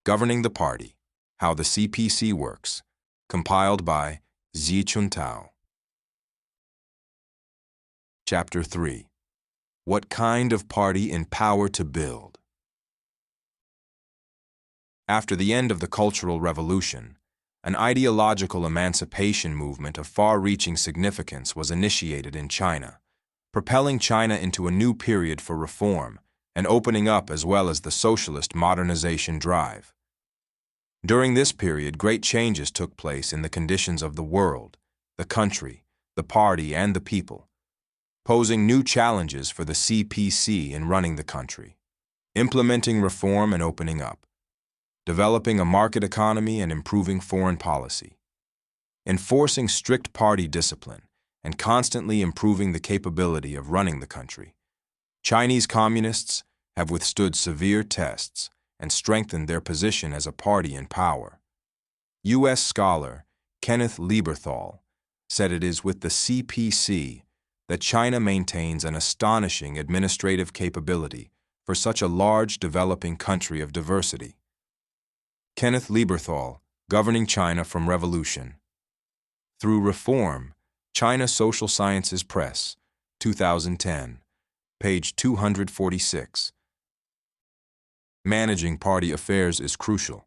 Governing the Party, How the CPC Works, compiled by Chuntao. Chapter 3. What kind of party in power to build? After the end of the Cultural Revolution, an ideological emancipation movement of far-reaching significance was initiated in China, propelling China into a new period for reform and opening up as well as the socialist modernization drive. During this period, great changes took place in the conditions of the world, the country, the party, and the people, posing new challenges for the CPC in running the country, implementing reform and opening up, developing a market economy and improving foreign policy, enforcing strict party discipline, and constantly improving the capability of running the country. Chinese communists have withstood severe tests and strengthened their position as a party in power. U.S. scholar Kenneth Lieberthal said it is with the CPC that China maintains an astonishing administrative capability for such a large developing country of diversity. Kenneth Lieberthal, Governing China from Revolution. Through Reform, China Social Sciences Press, 2010, page 246. Managing party affairs is crucial.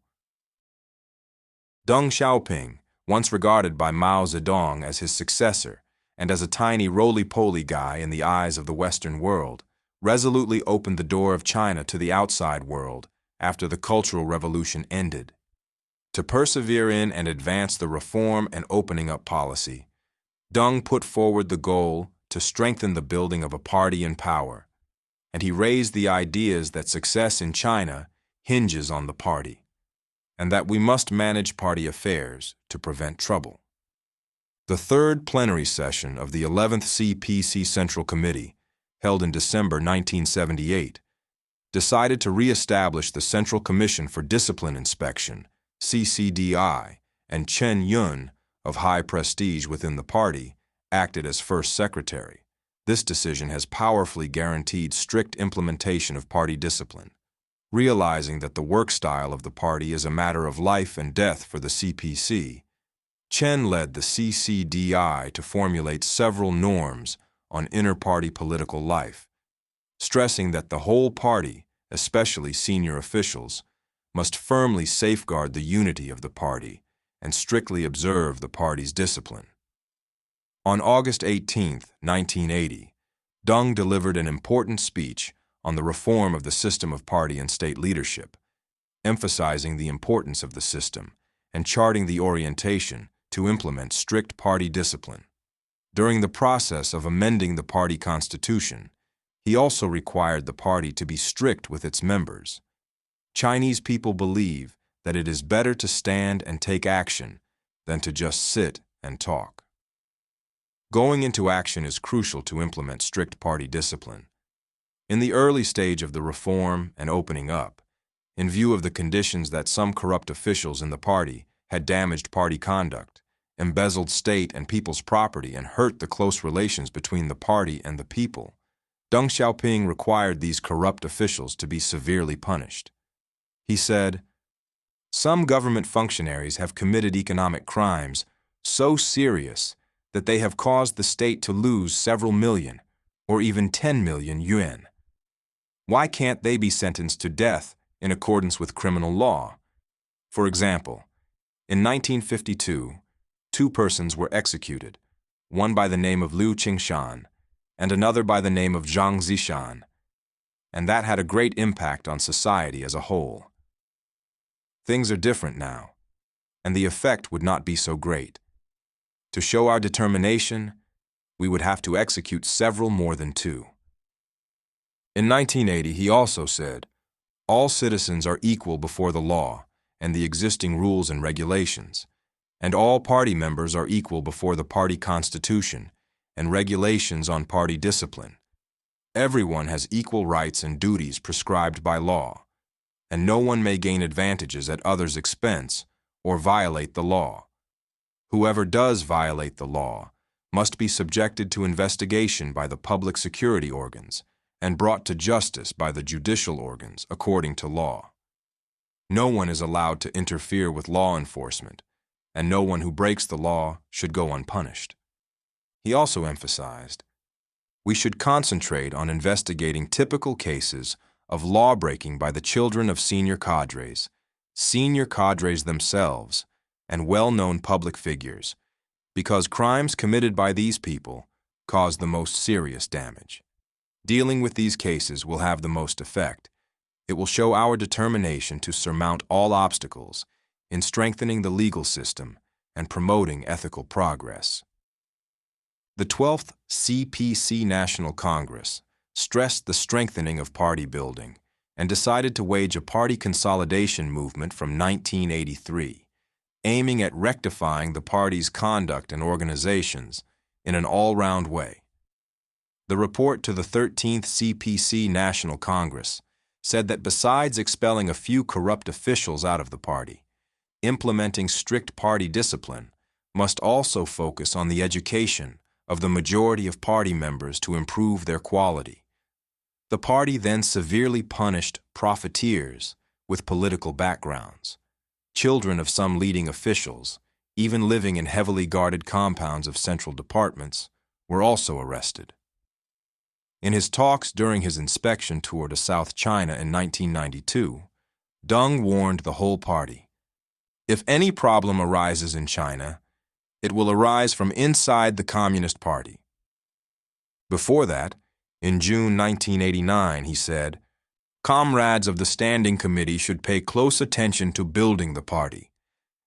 Deng Xiaoping, once regarded by Mao Zedong as his successor and as a tiny roly-poly guy in the eyes of the Western world, resolutely opened the door of China to the outside world after the Cultural Revolution ended. To persevere in and advance the reform and opening up policy, Deng put forward the goal to strengthen the building of a party in power, and he raised the ideas that success in China hinges on the party, and that we must manage party affairs to prevent trouble. The third plenary session of the 11th CPC Central Committee, held in December 1978, decided to re-establish the Central Commission for Discipline Inspection, CCDI, and Chen Yun, of high prestige within the party, acted as first secretary. This decision has powerfully guaranteed strict implementation of party discipline. Realizing that the work style of the party is a matter of life and death for the CPC, Chen led the CCDI to formulate several norms on inter-party political life, stressing that the whole party, especially senior officials, must firmly safeguard the unity of the party and strictly observe the party's discipline. On August 18, 1980, Deng delivered an important speech on the reform of the system of party and state leadership, emphasizing the importance of the system and charting the orientation to implement strict party discipline. During the process of amending the party constitution, he also required the party to be strict with its members. Chinese people believe that it is better to stand and take action than to just sit and talk. Going into action is crucial to implement strict party discipline. In the early stage of the reform and opening up, in view of the conditions that some corrupt officials in the party had damaged party conduct, embezzled state and people's property, and hurt the close relations between the party and the people, Deng Xiaoping required these corrupt officials to be severely punished. He said, "Some government functionaries have committed economic crimes so serious that they have caused the state to lose several million or even 10 million yuan. Why can't they be sentenced to death in accordance with criminal law? For example, in 1952, 2 persons were executed, one by the name of Liu Qingshan and another by the name of Zhang Zishan, and that had a great impact on society as a whole. Things are different now, and the effect would not be so great. To show our determination, we would have to execute several more than 2. In 1980, he also said, "All citizens are equal before the law and the existing rules and regulations, and all party members are equal before the party constitution and regulations on party discipline. Everyone has equal rights and duties prescribed by law, and no one may gain advantages at others' expense or violate the law. Whoever does violate the law must be subjected to investigation by the public security organs and brought to justice by the judicial organs according to law." No one is allowed to interfere with law enforcement, and no one who breaks the law should go unpunished. He also emphasized, we should concentrate on investigating typical cases of law-breaking by the children of senior cadres themselves, and well-known public figures, because crimes committed by these people cause the most serious damage. Dealing with these cases will have the most effect. It will show our determination to surmount all obstacles in strengthening the legal system and promoting ethical progress. The 12th CPC National Congress stressed the strengthening of party building and decided to wage a party consolidation movement from 1983, aiming at rectifying the party's conduct and organizations in an all-round way. The report to the 13th CPC National Congress said that besides expelling a few corrupt officials out of the party, implementing strict party discipline must also focus on the education of the majority of party members to improve their quality. The party then severely punished profiteers with political backgrounds. Children of some leading officials, even living in heavily guarded compounds of central departments, were also arrested. In his talks during his inspection tour to South China in 1992, Deng warned the whole party, if any problem arises in China, it will arise from inside the Communist Party. Before that, in June 1989, he said, comrades of the Standing Committee should pay close attention to building the party.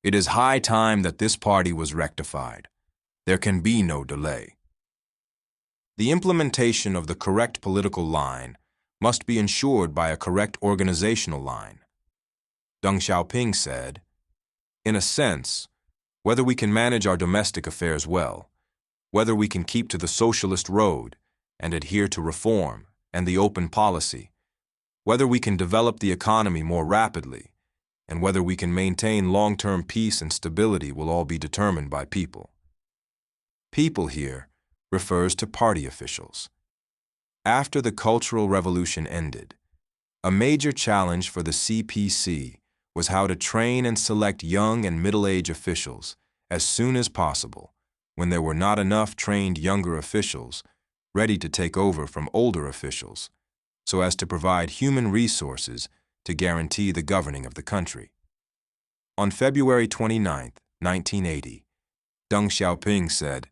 It is high time that this party was rectified. There can be no delay. The implementation of the correct political line must be ensured by a correct organizational line. Deng Xiaoping said, in a sense, whether we can manage our domestic affairs well, whether we can keep to the socialist road and adhere to reform and the open policy, whether we can develop the economy more rapidly, and whether we can maintain long-term peace and stability will all be determined by people. People here refers to party officials. After the Cultural Revolution ended, a major challenge for the CPC was how to train and select young and middle-aged officials as soon as possible when there were not enough trained younger officials ready to take over from older officials, so as to provide human resources to guarantee the governing of the country. On February 29, 1980, Deng Xiaoping said,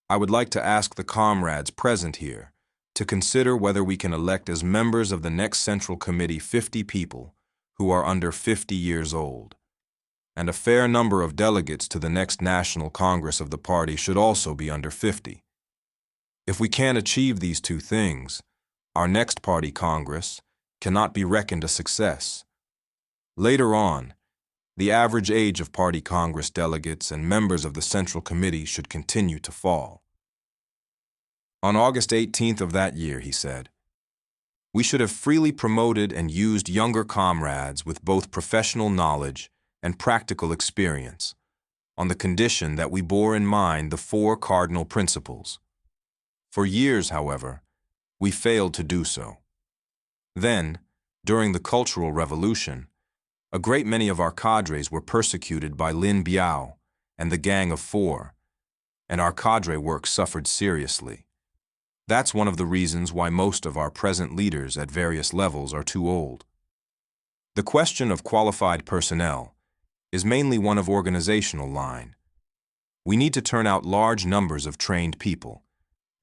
I would like to ask the comrades present here to consider whether we can elect as members of the next Central Committee 50 people who are under 50 years old, and a fair number of delegates to the next National Congress of the party should also be under 50. If we can't achieve these two things, our next party Congress cannot be reckoned a success. Later on, the average age of party Congress delegates and members of the Central Committee should continue to fall. On August 18th of that year, he said, we should have freely promoted and used younger comrades with both professional knowledge and practical experience, on the condition that we bore in mind the 4 cardinal principles. For years, however, we failed to do so. Then, during the Cultural Revolution, a great many of our cadres were persecuted by Lin Biao and the Gang of Four, and our cadre work suffered seriously. That's one of the reasons why most of our present leaders at various levels are too old. The question of qualified personnel is mainly one of organizational line. We need to turn out large numbers of trained people,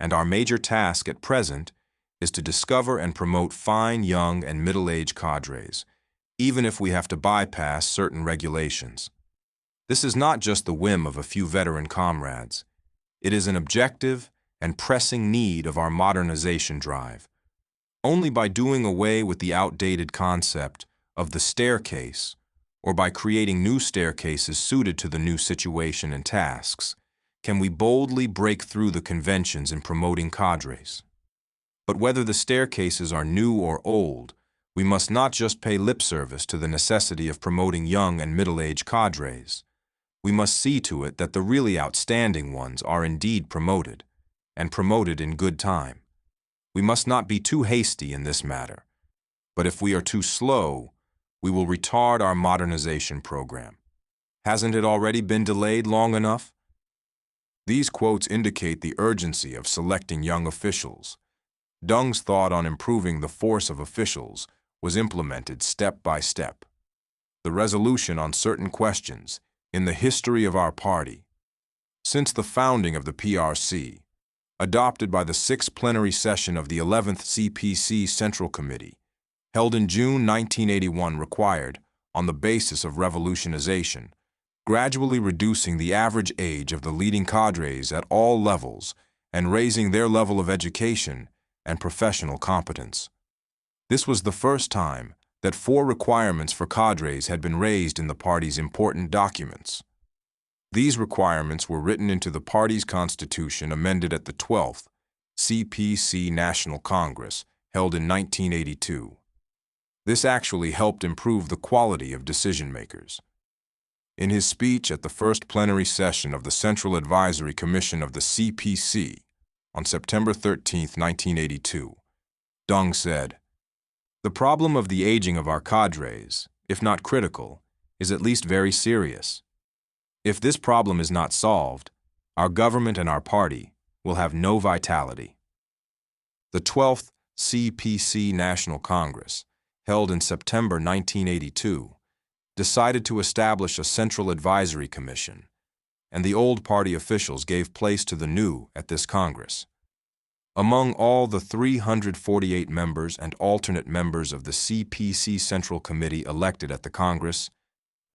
and our major task at present is to discover and promote fine young and middle-aged cadres, even if we have to bypass certain regulations. This is not just the whim of a few veteran comrades. It is an objective and pressing need of our modernization drive. Only by doing away with the outdated concept of the staircase, or by creating new staircases suited to the new situation and tasks, can we boldly break through the conventions in promoting cadres. But whether the staircases are new or old, we must not just pay lip service to the necessity of promoting young and middle-aged cadres. We must see to it that the really outstanding ones are indeed promoted, and promoted in good time. We must not be too hasty in this matter, but if we are too slow, We will retard our modernization program. Hasn't it already been delayed long enough? These quotes indicate the urgency of selecting young officials. Deng's thought on improving the force of officials was implemented step by step. The resolution on certain questions in the history of our party. Since the founding of the PRC, adopted by the 6th plenary session of the 11th CPC Central Committee, held in June 1981, required, on the basis of revolutionization, gradually reducing the average age of the leading cadres at all levels and raising their level of education and professional competence. This was the first time that 4 requirements for cadres had been raised in the party's important documents. These requirements were written into the party's constitution amended at the 12th CPC National Congress, held in 1982. This actually helped improve the quality of decision-makers. In his speech at the first plenary session of the Central Advisory Commission of the CPC on September 13, 1982, Deng said, "The problem of the aging of our cadres, if not critical, is at least very serious. If this problem is not solved, our government and our party will have no vitality." The 12th CPC National Congress, held in September 1982, decided to establish a Central Advisory Commission, and the old party officials gave place to the new at this Congress. Among all the 348 members and alternate members of the CPC Central Committee elected at the Congress,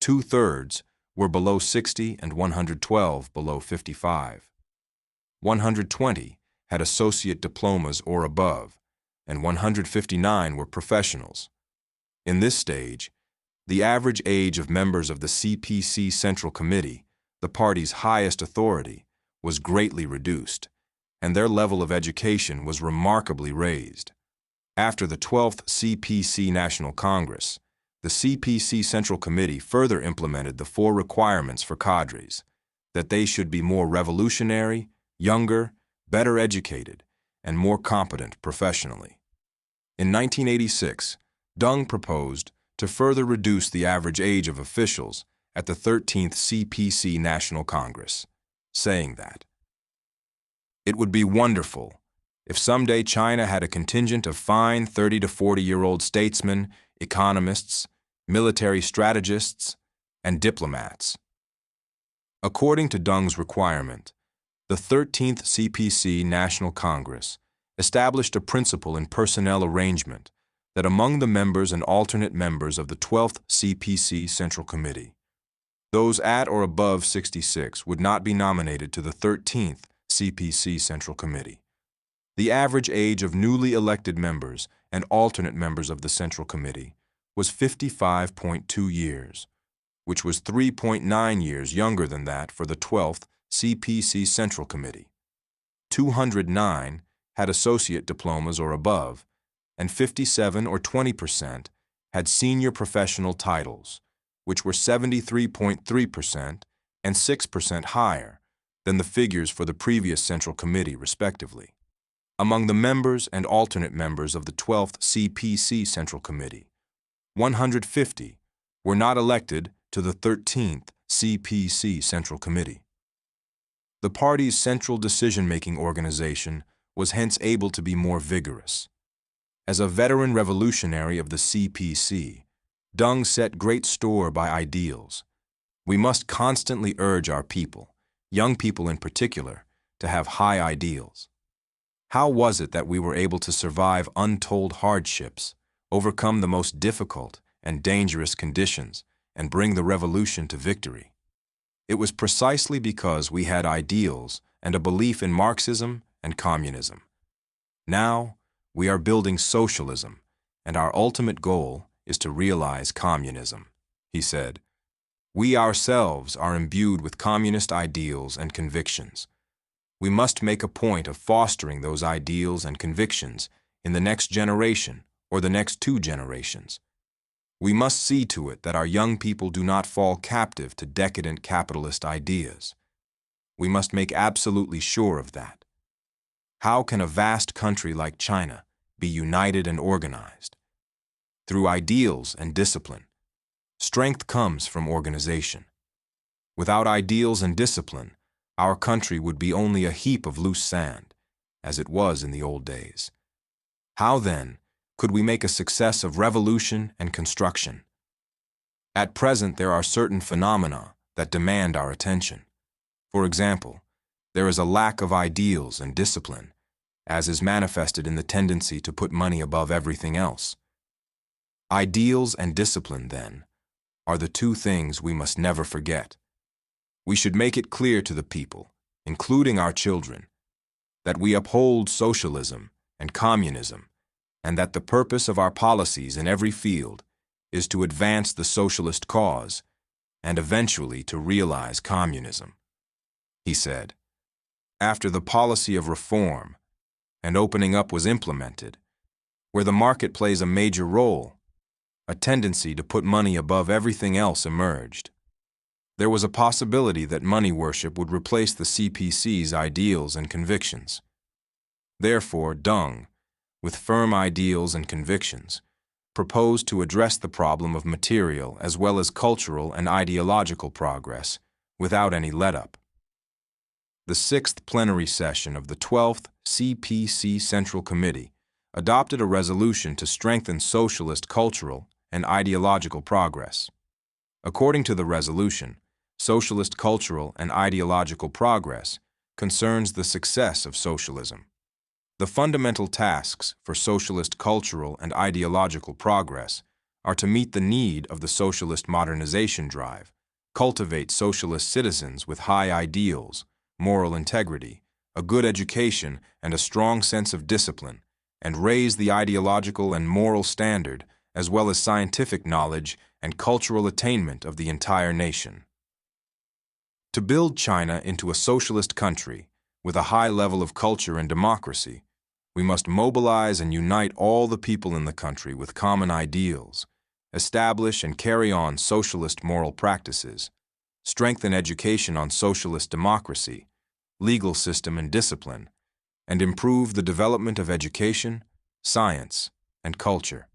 2/3 were below 60 and 112 below 55. 120 had associate diplomas or above, and 159 were professionals. In this stage, the average age of members of the CPC Central Committee, the party's highest authority, was greatly reduced, and their level of education was remarkably raised. After the 12th CPC National Congress, the CPC Central Committee further implemented the 4 requirements for cadres, that they should be more revolutionary, younger, better educated, and more competent professionally. In 1986, Deng proposed to further reduce the average age of officials at the 13th CPC National Congress, saying that it would be wonderful if someday China had a contingent of fine 30 to 40-year-old statesmen, economists, military strategists, and diplomats. According to Deng's requirement, the 13th CPC National Congress established a principle in personnel arrangement that among the members and alternate members of the 12th CPC Central Committee, those at or above 66 would not be nominated to the 13th CPC Central Committee. The average age of newly elected members and alternate members of the Central Committee was 55.2 years, which was 3.9 years younger than that for the 12th CPC Central Committee. 209 had associate diplomas or above, and 57 or 20% had senior professional titles, which were 73.3% and 6% higher than the figures for the previous Central Committee, respectively. Among the members and alternate members of the 12th CPC Central Committee, 150 were not elected to the 13th CPC Central Committee. The party's central decision-making organization was hence able to be more vigorous. As a veteran revolutionary of the CPC, Deng set great store by ideals. We must constantly urge our people, young people in particular, to have high ideals. How was it that we were able to survive untold hardships, overcome the most difficult and dangerous conditions, and bring the revolution to victory? It was precisely because we had ideals and a belief in Marxism and communism. Now, we are building socialism, and our ultimate goal is to realize communism, he said. We ourselves are imbued with communist ideals and convictions. We must make a point of fostering those ideals and convictions in the next generation or the next 2 generations. We must see to it that our young people do not fall captive to decadent capitalist ideas. We must make absolutely sure of that. How can a vast country like China be united and organized? Through ideals and discipline, Strength comes from organization. Without ideals and discipline, our country would be only a heap of loose sand, as it was in the old days. How, then, could we make a success of revolution and construction? At present, there are certain phenomena that demand our attention. For example, there is a lack of ideals and discipline, as is manifested in the tendency to put money above everything else. Ideals and discipline, then, are the two things we must never forget. We should make it clear to the people, including our children, that we uphold socialism and communism, and that the purpose of our policies in every field is to advance the socialist cause and eventually to realize communism. He said, after the policy of reform and opening up was implemented, where the market plays a major role, a tendency to put money above everything else emerged. There was a possibility that money worship would replace the CPC's ideals and convictions. Therefore, Deng, with firm ideals and convictions, proposed to address the problem of material as well as cultural and ideological progress without any let-up. The 6th plenary session of the 12th CPC Central Committee adopted a resolution to strengthen socialist cultural and ideological progress. According to the resolution, socialist cultural and ideological progress concerns the success of socialism. The fundamental tasks for socialist cultural and ideological progress are to meet the need of the socialist modernization drive, cultivate socialist citizens with high ideals, moral integrity, a good education, and a strong sense of discipline, and raise the ideological and moral standard as well as scientific knowledge and cultural attainment of the entire nation. To build China into a socialist country with a high level of culture and democracy, we must mobilize and unite all the people in the country with common ideals, establish and carry on socialist moral practices, strengthen education on socialist democracy, legal system and discipline, and improve the development of education, science, and culture.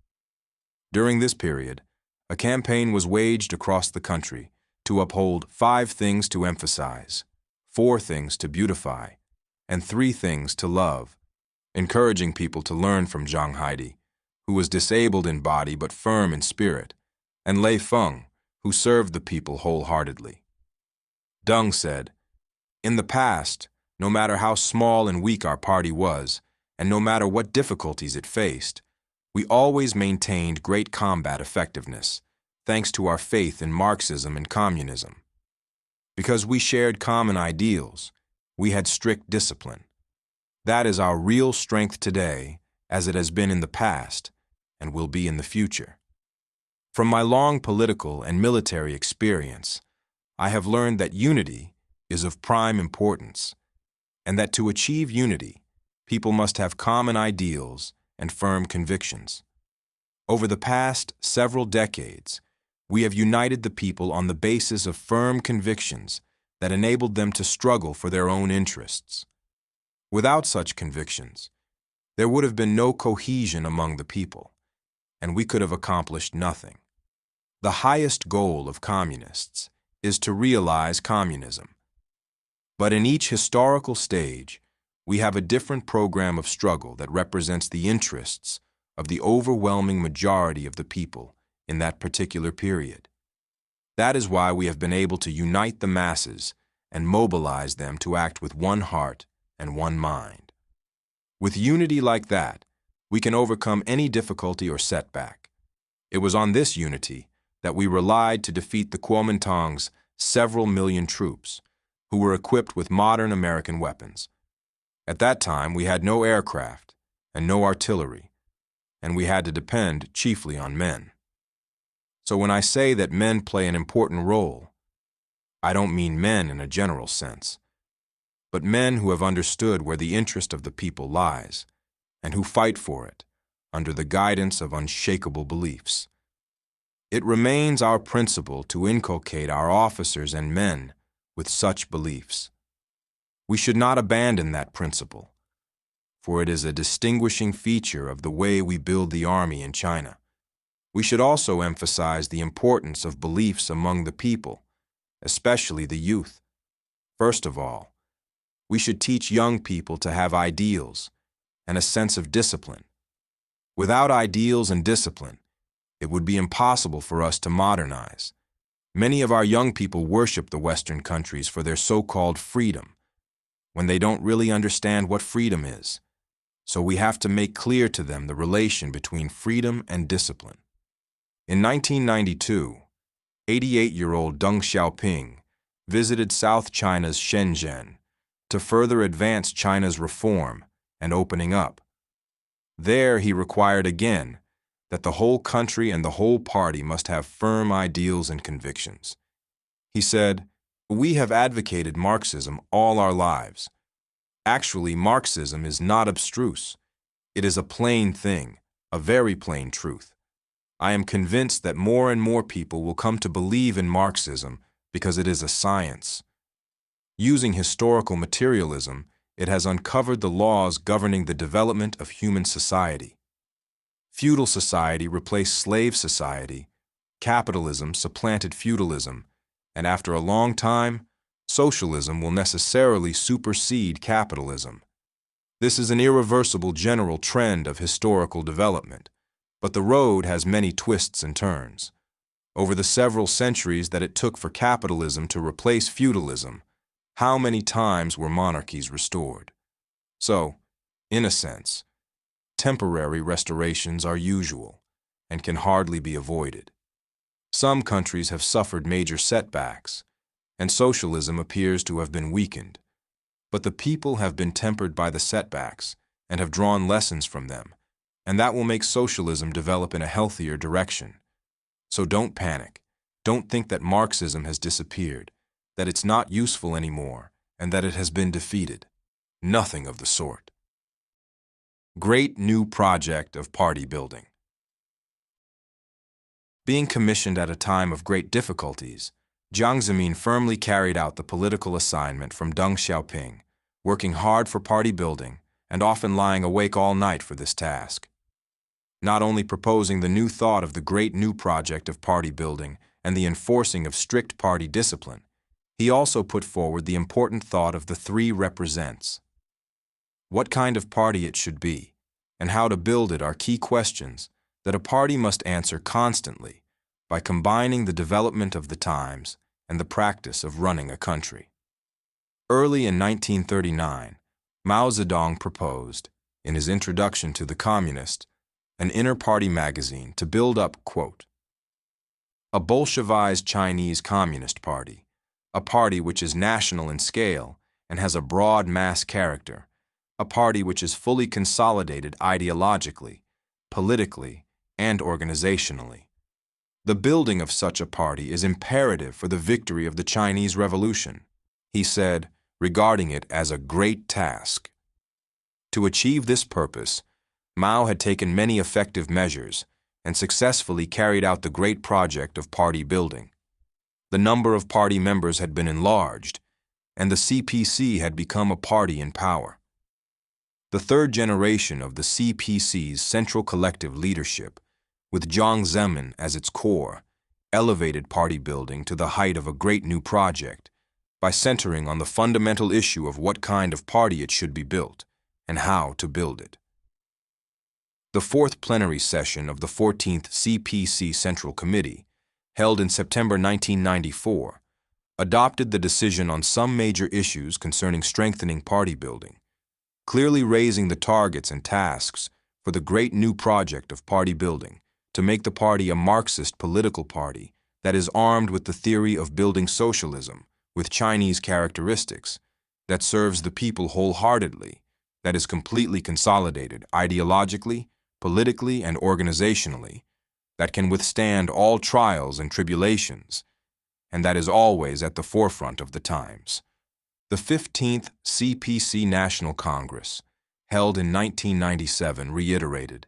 During this period, a campaign was waged across the country to uphold 5 things to emphasize, 4 things to beautify, and 3 things to love, encouraging people to learn from Zhang Haidi, who was disabled in body but firm in spirit, and Lei Feng, who served the people wholeheartedly. Deng said, in the past, no matter how small and weak our party was, and no matter what difficulties it faced, we always maintained great combat effectiveness, thanks to our faith in Marxism and communism. Because we shared common ideals, we had strict discipline. That is our real strength today, as it has been in the past, and will be in the future. From my long political and military experience, I have learned that unity is of prime importance, and that to achieve unity, people must have common ideals and firm convictions. Over the past several decades, we have united the people on the basis of firm convictions that enabled them to struggle for their own interests. Without such convictions, there would have been no cohesion among the people, and we could have accomplished nothing. The highest goal of communists is to realize communism. But in each historical stage, we have a different program of struggle that represents the interests of the overwhelming majority of the people in that particular period. That is why we have been able to unite the masses and mobilize them to act with one heart and one mind. With unity like that, we can overcome any difficulty or setback. It was on this unity that we relied to defeat the Kuomintang's several million troops, who were equipped with modern American weapons. At that time, we had no aircraft and no artillery, and we had to depend chiefly on men. So when I say that men play an important role, I don't mean men in a general sense, but men who have understood where the interest of the people lies, and who fight for it under the guidance of unshakable beliefs. It remains our principle to inculcate our officers and men with such beliefs. We should not abandon that principle, for it is a distinguishing feature of the way we build the army in China. We should also emphasize the importance of beliefs among the people, especially the youth. First of all, we should teach young people to have ideals and a sense of discipline. Without ideals and discipline, it would be impossible for us to modernize. Many of our young people worship the Western countries for their so-called freedom, when they don't really understand what freedom is. So we have to make clear to them the relation between freedom and discipline. In 1992, 88-year-old Deng Xiaoping visited South China's Shenzhen to further advance China's reform and opening up. There he required again that the whole country and the whole party must have firm ideals and convictions. He said, "We have advocated Marxism all our lives. Actually, Marxism is not abstruse. It is a plain thing, a very plain truth. I am convinced that more and more people will come to believe in Marxism because it is a science. Using historical materialism, it has uncovered the laws governing the development of human society. Feudal society replaced slave society, capitalism supplanted feudalism, and after a long time, socialism will necessarily supersede capitalism. This is an irreversible general trend of historical development, but the road has many twists and turns. Over the several centuries that it took for capitalism to replace feudalism, how many times were monarchies restored? So, in a sense, temporary restorations are usual and can hardly be avoided. Some countries have suffered major setbacks, and socialism appears to have been weakened. But the people have been tempered by the setbacks and have drawn lessons from them, and that will make socialism develop in a healthier direction. So don't panic. Don't think that Marxism has disappeared, that it's not useful anymore, and that it has been defeated. Nothing of the sort. Great new project of party building. Being commissioned at a time of great difficulties, Jiang Zemin firmly carried out the political assignment from Deng Xiaoping, working hard for party building and often lying awake all night for this task. Not only proposing the new thought of the great new project of party building and the enforcing of strict party discipline, he also put forward the important thought of the three represents. What kind of party it should be, and how to build it are key questions that a party must answer constantly by combining the development of the times and the practice of running a country. Early in 1939, Mao Zedong proposed, in his introduction to the Communist, an inter-party magazine to build up, quote, a Bolshevized Chinese Communist Party, a party which is national in scale and has a broad mass character, a party which is fully consolidated ideologically, politically, and organizationally. The building of such a party is imperative for the victory of the Chinese Revolution, he said, regarding it as a great task. To achieve this purpose, Mao had taken many effective measures and successfully carried out the great project of party building. The number of party members had been enlarged, and the CPC had become a party in power. The third generation of the CPC's central collective leadership, with Jiang Zemin as its core, elevated party building to the height of a great new project by centering on the fundamental issue of what kind of party it should be built and how to build it. The fourth plenary session of the 14th CPC Central Committee, held in September 1994, adopted the decision on some major issues concerning strengthening party building, clearly raising the targets and tasks for the great new project of party building to make the party a Marxist political party that is armed with the theory of building socialism with Chinese characteristics, that serves the people wholeheartedly, that is completely consolidated ideologically, politically, and organizationally, that can withstand all trials and tribulations, and that is always at the forefront of the times. The 15th CPC National Congress, held in 1997, reiterated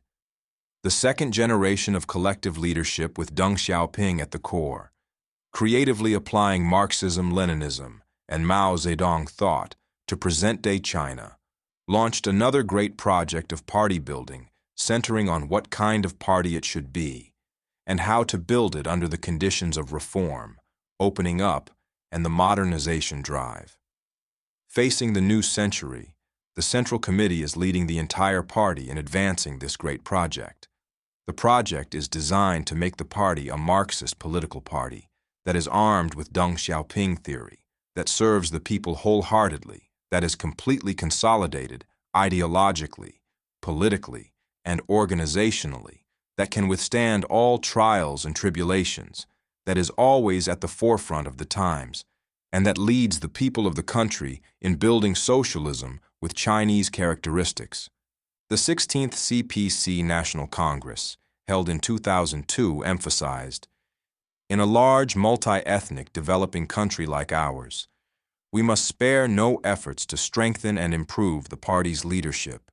the second generation of collective leadership with Deng Xiaoping at the core, creatively applying Marxism-Leninism and Mao Zedong thought to present-day China, launched another great project of party building centering on what kind of party it should be, and how to build it under the conditions of reform, opening up, and the modernization drive. Facing the new century, the Central Committee is leading the entire party in advancing this great project. The project is designed to make the party a Marxist political party that is armed with Deng Xiaoping theory, that serves the people wholeheartedly, that is completely consolidated ideologically, politically, and organizationally, that can withstand all trials and tribulations, that is always at the forefront of the times, and that leads the people of the country in building socialism with Chinese characteristics. The 16th CPC National Congress, held in 2002, emphasized, in a large multi-ethnic developing country like ours, we must spare no efforts to strengthen and improve the party's leadership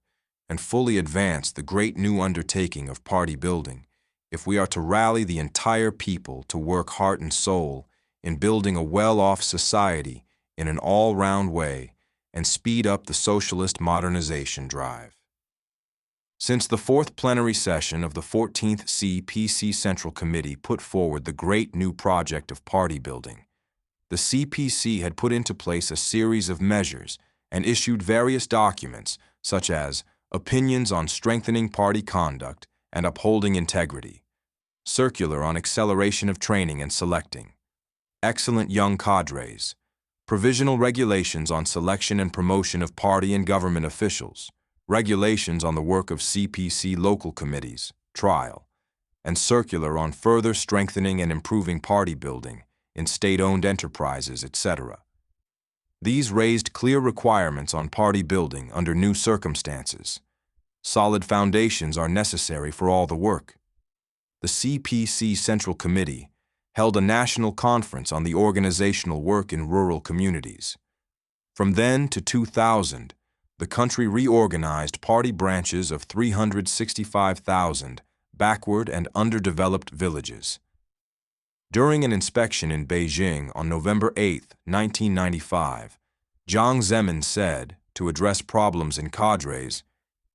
and fully advance the great new undertaking of party building if we are to rally the entire people to work heart and soul in building a well-off society in an all-round way and speed up the socialist modernization drive. Since the fourth plenary session of the 14th CPC Central Committee put forward the great new project of party building, the CPC had put into place a series of measures and issued various documents such as Opinions on Strengthening Party Conduct and Upholding Integrity, Circular on Acceleration of Training and Selecting, Excellent Young Cadres, Provisional Regulations on Selection and Promotion of Party and Government Officials, Regulations on the Work of CPC Local Committees, Trial, and Circular on Further Strengthening and Improving Party Building in State-Owned Enterprises, etc. These raised clear requirements on party building under new circumstances. Solid foundations are necessary for all the work. The CPC Central Committee held a national conference on the organizational work in rural communities. From then to 2000, the country reorganized party branches of 365,000 backward and underdeveloped villages. During an inspection in Beijing on November 8, 1995, Jiang Zemin said, to address problems in cadres,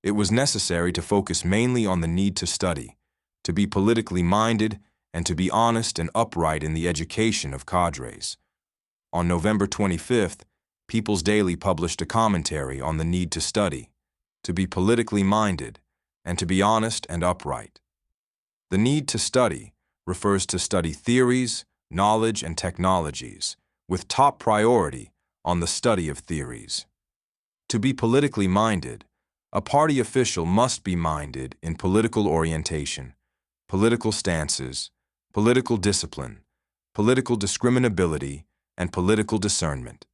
it was necessary to focus mainly on the need to study, to be politically minded, and to be honest and upright in the education of cadres. On November 25th, People's Daily published a commentary on the need to study, to be politically minded, and to be honest and upright. The need to study refers to study theories, knowledge, and technologies, with top priority on the study of theories. To be politically minded, a party official must be minded in political orientation, political stances, political discipline, political discriminability, and political discernment.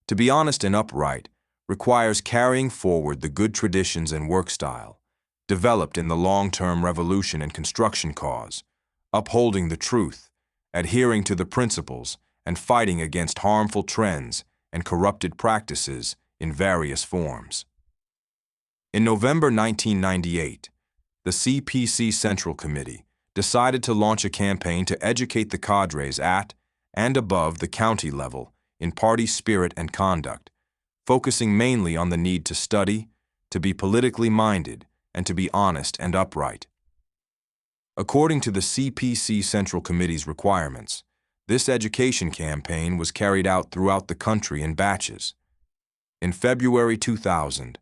To be honest and upright requires carrying forward the good traditions and work style developed in the long-term revolution and construction cause, upholding the truth, adhering to the principles, and fighting against harmful trends and corrupted practices in various forms. In November 1998, the CPC Central Committee decided to launch a campaign to educate the cadres at and above the county level in party spirit and conduct, focusing mainly on the need to study, to be politically minded, and to be honest and upright. According to the CPC Central Committee's requirements, this education campaign was carried out throughout the country in batches. In February 2000,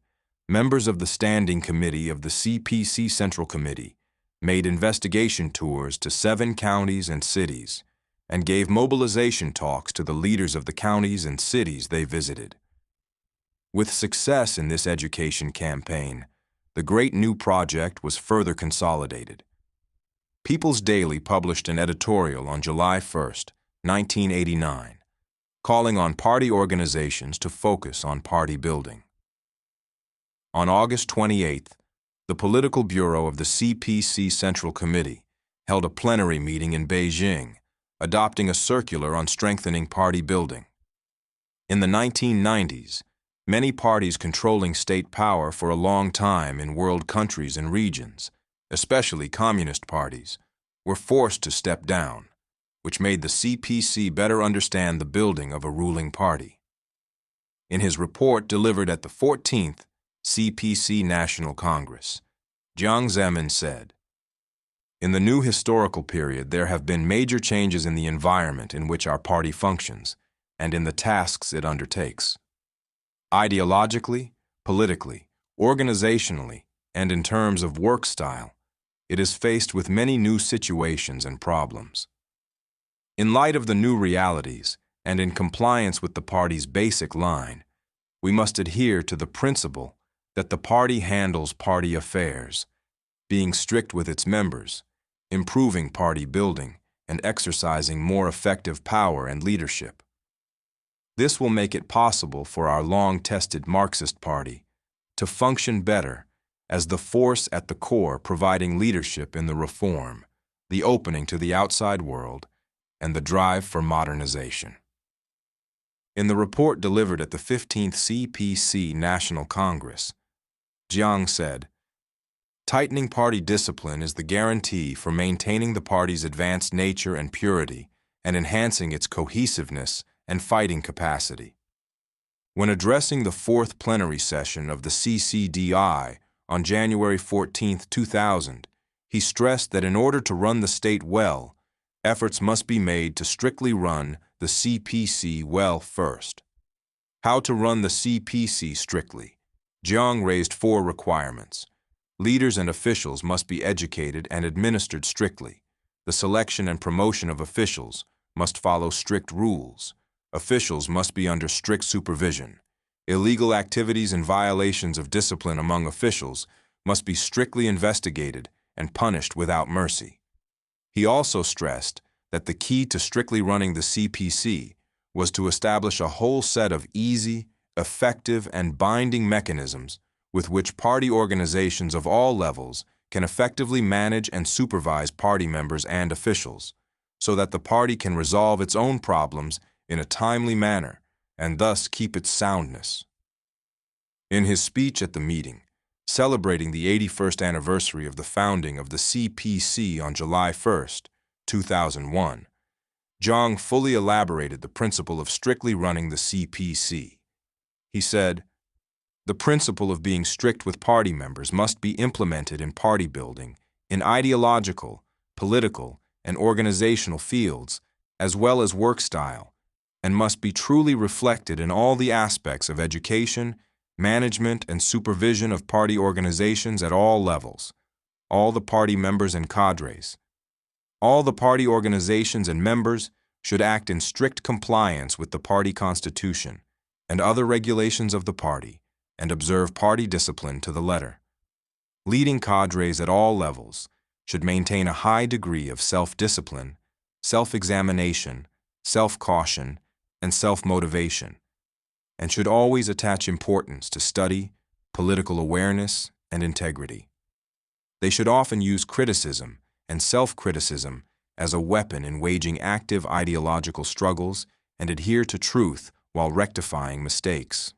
members of the Standing Committee of the CPC Central Committee made investigation tours to 7 counties and cities and gave mobilization talks to the leaders of the counties and cities they visited. With success in this education campaign, the great new project was further consolidated. People's Daily published an editorial on July 1, 1989, calling on party organizations to focus on party building. On August 28th, the Political Bureau of the CPC Central Committee held a plenary meeting in Beijing, adopting a circular on strengthening party building. In the 1990s, many parties controlling state power for a long time in world countries and regions, especially communist parties, were forced to step down, which made the CPC better understand the building of a ruling party. In his report delivered at the 14th CPC National Congress, Jiang Zemin said, In the new historical period, there have been major changes in the environment in which our party functions and in the tasks it undertakes. Ideologically, politically, organizationally, and in terms of work style, it is faced with many new situations and problems. In light of the new realities, and in compliance with the party's basic line, we must adhere to the principle that the party handles party affairs, being strict with its members, improving party building, and exercising more effective power and leadership. This will make it possible for our long-tested Marxist Party to function better as the force at the core providing leadership in the reform, the opening to the outside world, and the drive for modernization. In the report delivered at the 15th CPC National Congress, Jiang said, "Tightening party discipline is the guarantee for maintaining the party's advanced nature and purity and enhancing its cohesiveness and fighting capacity." When addressing the fourth plenary session of the CCDI on January 14, 2000, he stressed that in order to run the state well, efforts must be made to strictly run the CPC well first. How to run the CPC strictly? Jiang raised 4 requirements. Leaders and officials must be educated and administered strictly. The selection and promotion of officials must follow strict rules. Officials must be under strict supervision. Illegal activities and violations of discipline among officials must be strictly investigated and punished without mercy. He also stressed that the key to strictly running the CPC was to establish a whole set of easy, effective, and binding mechanisms with which party organizations of all levels can effectively manage and supervise party members and officials, so that the party can resolve its own problems in a timely manner and thus keep its soundness. In his speech at the meeting, celebrating the 81st anniversary of the founding of the CPC on July 1, 2001, Jiang fully elaborated the principle of strictly running the CPC. He said, "The principle of being strict with party members must be implemented in party building, in ideological, political, and organizational fields, as well as work style, and must be truly reflected in all the aspects of education, management, and supervision of party organizations at all levels, all the party members and cadres. All the party organizations and members should act in strict compliance with the party constitution and other regulations of the party, and observe party discipline to the letter. Leading cadres at all levels should maintain a high degree of self-discipline, self-examination, self-caution, and self-motivation, and should always attach importance to study, political awareness, and integrity. They should often use criticism and self-criticism as a weapon in waging active ideological struggles and adhere to truth while rectifying mistakes.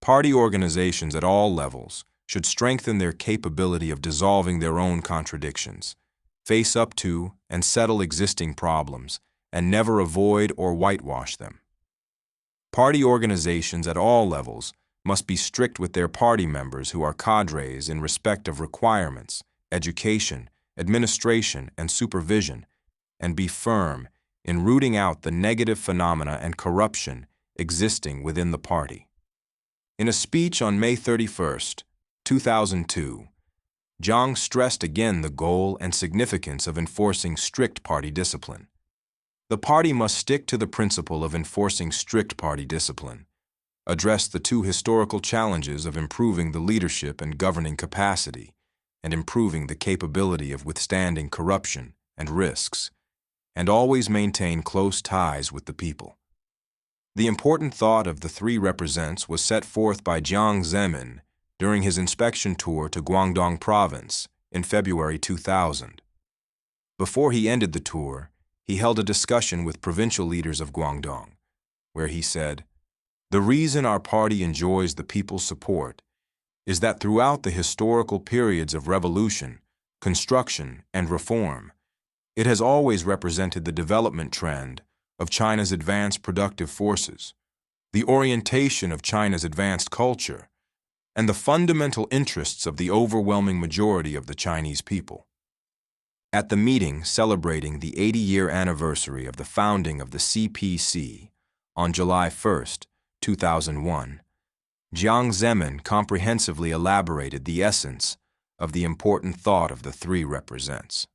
Party organizations at all levels should strengthen their capability of dissolving their own contradictions, face up to and settle existing problems, and never avoid or whitewash them. Party organizations at all levels must be strict with their party members who are cadres in respect of requirements, education, administration, and supervision, and be firm in rooting out the negative phenomena and corruption existing within the party. In a speech on May 31, 2002, Jiang stressed again the goal and significance of enforcing strict party discipline. The party must stick to the principle of enforcing strict party discipline, address the 2 historical challenges of improving the leadership and governing capacity, and improving the capability of withstanding corruption and risks, and always maintain close ties with the people. The important thought of the 3 represents was set forth by Jiang Zemin during his inspection tour to Guangdong Province in February 2000. Before he ended the tour, he held a discussion with provincial leaders of Guangdong, where he said, "The reason our party enjoys the people's support is that throughout the historical periods of revolution, construction, and reform, it has always represented the development trend of China's advanced productive forces, the orientation of China's advanced culture, and the fundamental interests of the overwhelming majority of the Chinese people. At the meeting celebrating the 80-year anniversary of the founding of the CPC on July 1, 2001, Jiang Zemin comprehensively elaborated the essence of the important thought of the three represents.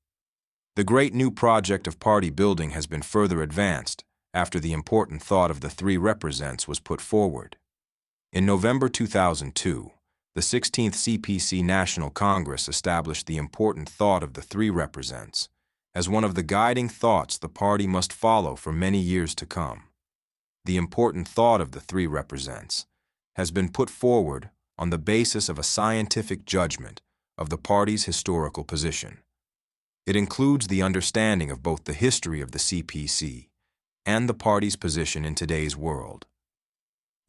The great new project of party building has been further advanced after the important thought of the three represents was put forward. In November 2002, the 16th CPC National Congress established the important thought of the three represents as one of the guiding thoughts the party must follow for many years to come. The important thought of the three represents has been put forward on the basis of a scientific judgment of the party's historical position. It includes the understanding of both the history of the CPC and the party's position in today's world.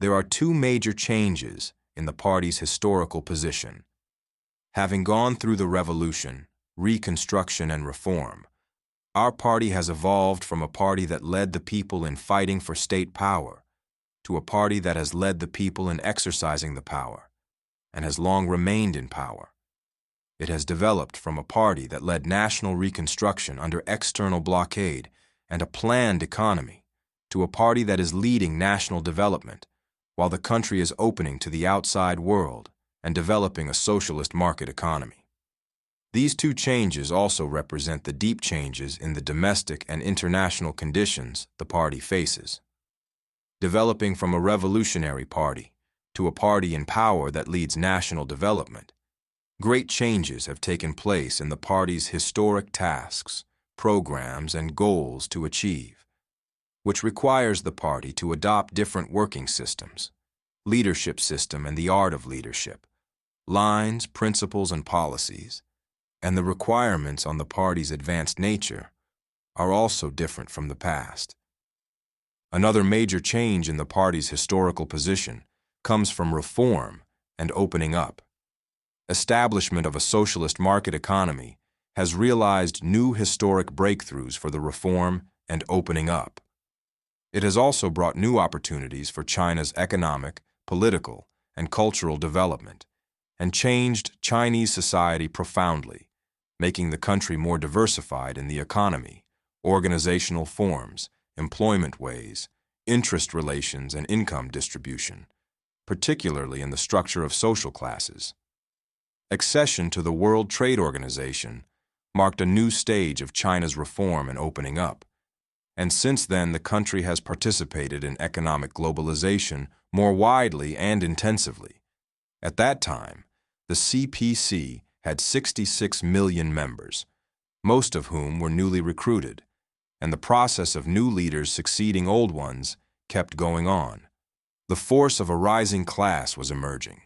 There are two major changes in the party's historical position. Having gone through the revolution, reconstruction, and reform, our party has evolved from a party that led the people in fighting for state power to a party that has led the people in exercising the power and has long remained in power. It has developed from a party that led national reconstruction under external blockade and a planned economy to a party that is leading national development while the country is opening to the outside world and developing a socialist market economy. These two changes also represent the deep changes in the domestic and international conditions the party faces. Developing from a revolutionary party to a party in power that leads national development, great changes have taken place in the party's historic tasks, programs, and goals to achieve, which requires the party to adopt different working systems, leadership system and the art of leadership, lines, principles, and policies, and the requirements on the party's advanced nature are also different from the past. Another major change in the party's historical position comes from reform and opening up. Establishment of a socialist market economy has realized new historic breakthroughs for the reform and opening up. It has also brought new opportunities for China's economic, political, and cultural development, and changed Chinese society profoundly, making the country more diversified in the economy, organizational forms, employment ways, interest relations, and income distribution, particularly in the structure of social classes. Accession to the World Trade Organization marked a new stage of China's reform and opening up, and since then the country has participated in economic globalization more widely and intensively. At that time, the CPC had 66 million members, most of whom were newly recruited, and the process of new leaders succeeding old ones kept going on. The force of a rising class was emerging.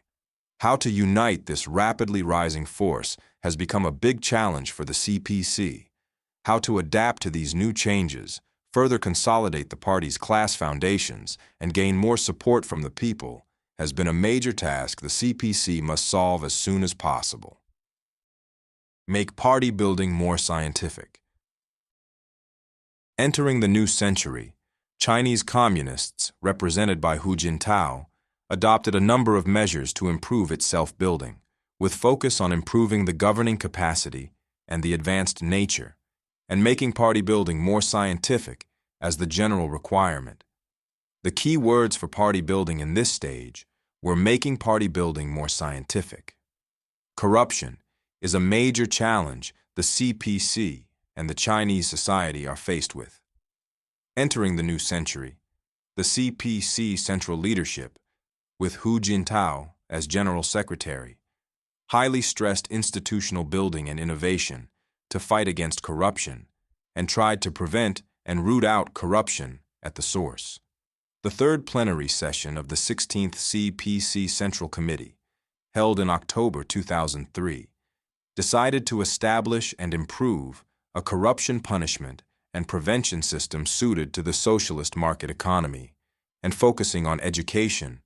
How to unite this rapidly rising force has become a big challenge for the CPC. How to adapt to these new changes, further consolidate the party's class foundations, and gain more support from the people has been a major task the CPC must solve as soon as possible. Make party building more scientific. Entering the new century, Chinese communists, represented by Chuntao, adopted a number of measures to improve its self-building, with focus on improving the governing capacity and the advanced nature, and making party building more scientific as the general requirement. The key words for party building in this stage were making party building more scientific. Corruption is a major challenge the CPC and the Chinese society are faced with. Entering the new century, the CPC central leadership, with Hu Jintao as General Secretary, highly stressed institutional building and innovation to fight against corruption and tried to prevent and root out corruption at the source. The third plenary session of the 16th CPC Central Committee, held in October 2003, decided to establish and improve a corruption punishment and prevention system suited to the socialist market economy and focusing on education,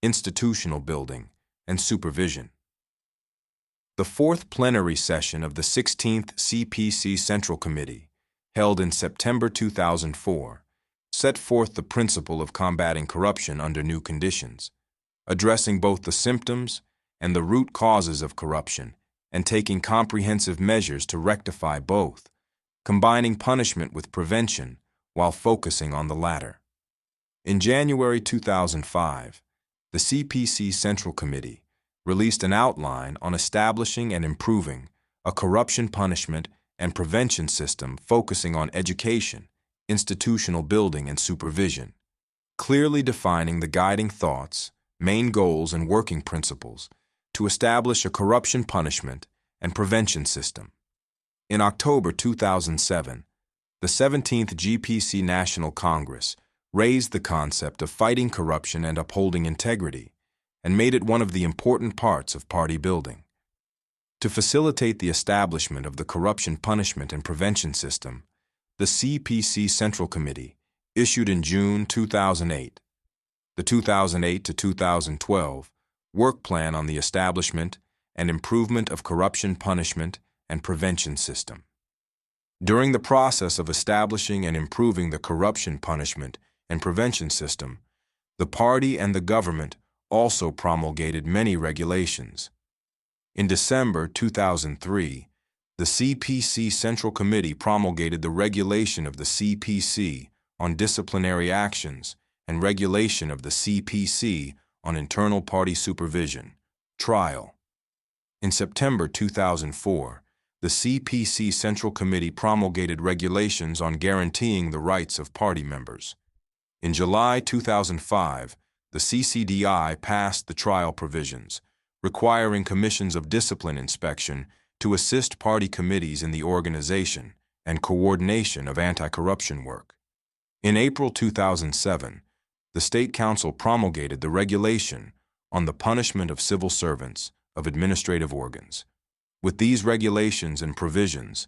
institutional building, and supervision. The fourth plenary session of the 16th CPC Central Committee, held in September 2004, set forth the principle of combating corruption under new conditions, addressing both the symptoms and the root causes of corruption and taking comprehensive measures to rectify both, combining punishment with prevention while focusing on the latter. In January 2005, the CPC Central Committee released an outline on establishing and improving a corruption punishment and prevention system focusing on education, institutional building, and supervision, clearly defining the guiding thoughts, main goals, and working principles to establish a corruption punishment and prevention system. In October 2007, the 17th GPC National Congress raised the concept of fighting corruption and upholding integrity and made it one of the important parts of party building. To facilitate the establishment of the corruption punishment and prevention system, the CPC Central Committee issued in June 2008 the 2008 to 2012 Work Plan on the Establishment and Improvement of Corruption Punishment and Prevention System. During the process of establishing and improving the corruption punishment and prevention system, the party and the government also promulgated many regulations. In December 2003, the CPC Central Committee promulgated the regulation of the CPC on disciplinary actions and regulation of the CPC on internal party supervision, trial. In September 2004, the CPC Central Committee promulgated regulations on guaranteeing the rights of party members. In July 2005, the CCDI passed the trial provisions, requiring commissions of discipline inspection to assist party committees in the organization and coordination of anti-corruption work. In April 2007, the State Council promulgated the regulation on the punishment of civil servants of administrative organs. With these regulations and provisions,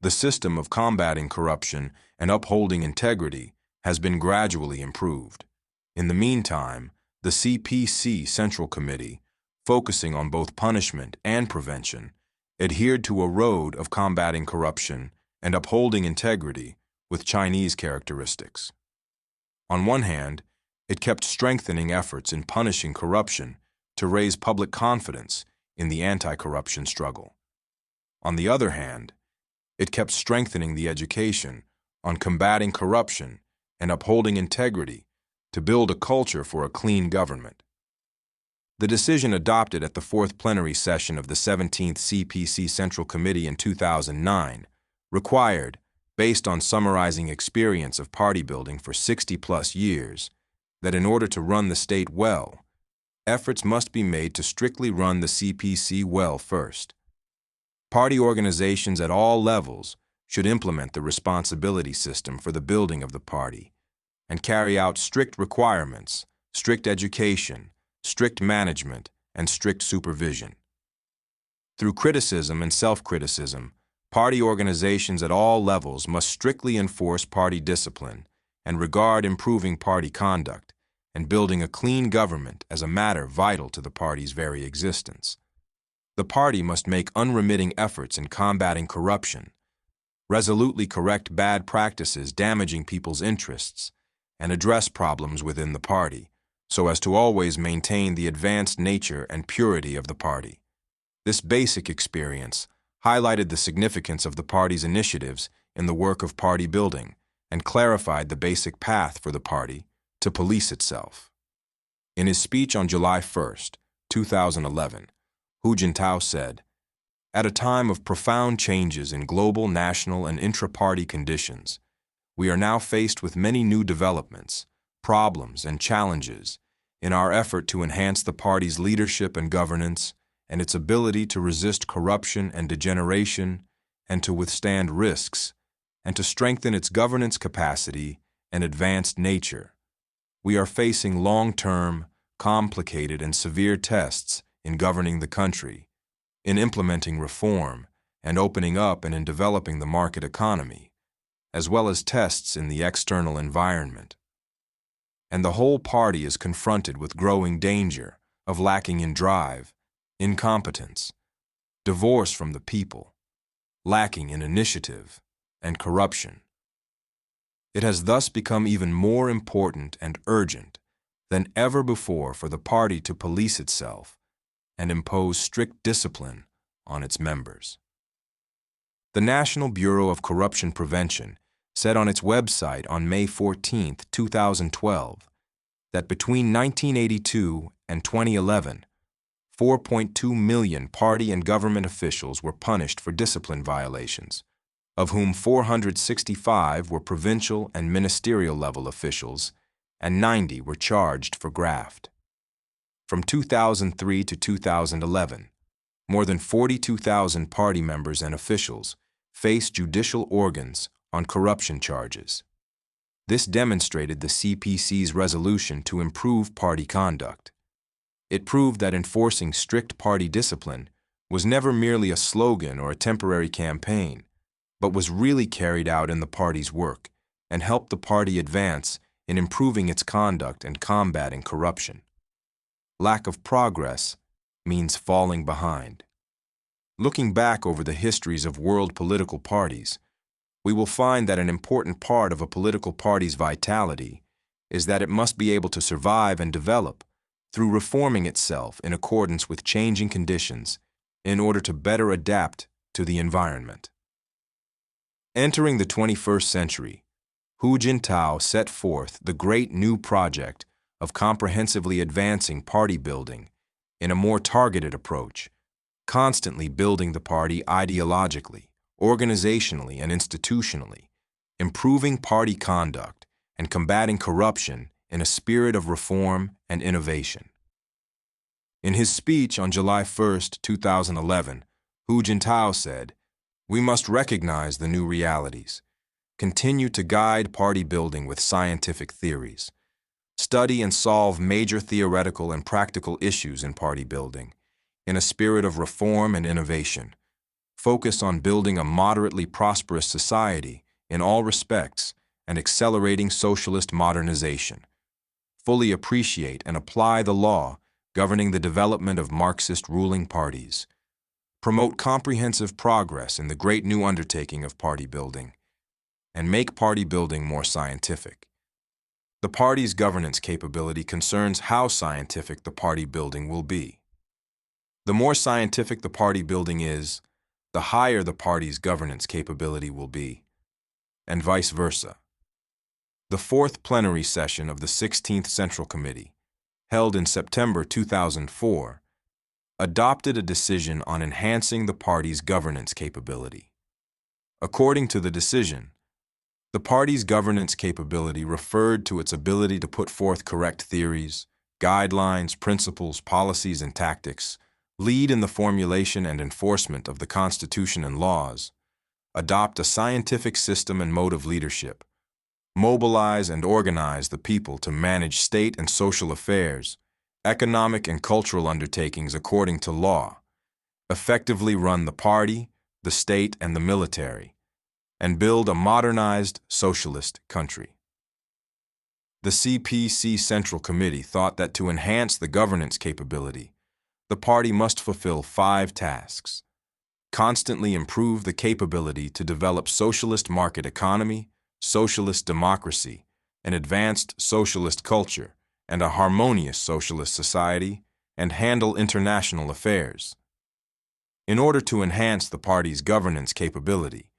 the system of combating corruption and upholding integrity has been gradually improved. In the meantime, the CPC Central Committee, focusing on both punishment and prevention, adhered to a road of combating corruption and upholding integrity with Chinese characteristics. On one hand, it kept strengthening efforts in punishing corruption to raise public confidence in the anti-corruption struggle. On the other hand, it kept strengthening the education on combating corruption and upholding integrity to build a culture for a clean government. The decision adopted at the fourth plenary session of the 17th CPC Central Committee in 2009 required, based on summarizing experience of party building for 60-plus years, that in order to run the state well, efforts must be made to strictly run the CPC well first. Party organizations at all levels should implement the responsibility system for the building of the party and carry out strict requirements, strict education, strict management, and strict supervision. Through criticism and self-criticism, party organizations at all levels must strictly enforce party discipline and regard improving party conduct and building a clean government as a matter vital to the party's very existence. The party must make unremitting efforts in combating corruption, resolutely correct bad practices damaging people's interests, and address problems within the party, so as to always maintain the advanced nature and purity of the party. This basic experience highlighted the significance of the party's initiatives in the work of party building and clarified the basic path for the party to police itself. In his speech on July 1, 2011, Chuntao said, "At a time of profound changes in global, national, and intra-party conditions, we are now faced with many new developments, problems, and challenges in our effort to enhance the party's leadership and governance and its ability to resist corruption and degeneration and to withstand risks and to strengthen its governance capacity and advanced nature. We are facing long-term, complicated, and severe tests in governing the country, in implementing reform, and opening up and in developing the market economy, as well as tests in the external environment. And the whole party is confronted with growing danger of lacking in drive, incompetence, divorce from the people, lacking in initiative, and corruption. It has thus become even more important and urgent than ever before for the party to police itself and impose strict discipline on its members. The National Bureau of Corruption Prevention said on its website on May 14, 2012, that between 1982 and 2011, 4.2 million party and government officials were punished for discipline violations, of whom 465 were provincial and ministerial level officials, and 90 were charged for graft. From 2003 to 2011, more than 42,000 party members and officials faced judicial organs on corruption charges. This demonstrated the CPC's resolution to improve party conduct. It proved that enforcing strict party discipline was never merely a slogan or a temporary campaign, but was really carried out in the party's work and helped the party advance in improving its conduct and combating corruption. Lack of progress means falling behind. Looking back over the histories of world political parties, we will find that an important part of a political party's vitality is that it must be able to survive and develop through reforming itself in accordance with changing conditions in order to better adapt to the environment. Entering the 21st century, Chuntao set forth the great new project of comprehensively advancing party building in a more targeted approach, constantly building the party ideologically, organizationally, and institutionally, improving party conduct and combating corruption in a spirit of reform and innovation. In his speech on July 1, 2011, Chuntao said, "We must recognize the new realities, continue to guide party building with scientific theories, study and solve major theoretical and practical issues in party building, in a spirit of reform and innovation, focus on building a moderately prosperous society in all respects and accelerating socialist modernization, fully appreciate and apply the law governing the development of Marxist ruling parties, promote comprehensive progress in the great new undertaking of party building, and make party building more scientific." The party's governance capability concerns how scientific the party building will be. The more scientific the party building is, the higher the party's governance capability will be, and vice versa. The fourth plenary session of the 16th Central Committee, held in September 2004, adopted a decision on enhancing the party's governance capability. According to the decision, the party's governance capability referred to its ability to put forth correct theories, guidelines, principles, policies, and tactics, lead in the formulation and enforcement of the Constitution and laws, adopt a scientific system and mode of leadership, mobilize and organize the people to manage state and social affairs, economic and cultural undertakings according to law, effectively run the party, the state, and the military, and build a modernized socialist country. The CPC Central Committee thought that to enhance the governance capability, the party must fulfill 5 tasks: constantly improve the capability to develop socialist market economy, socialist democracy, an advanced socialist culture, and a harmonious socialist society, and handle international affairs. In order to enhance the party's governance capability,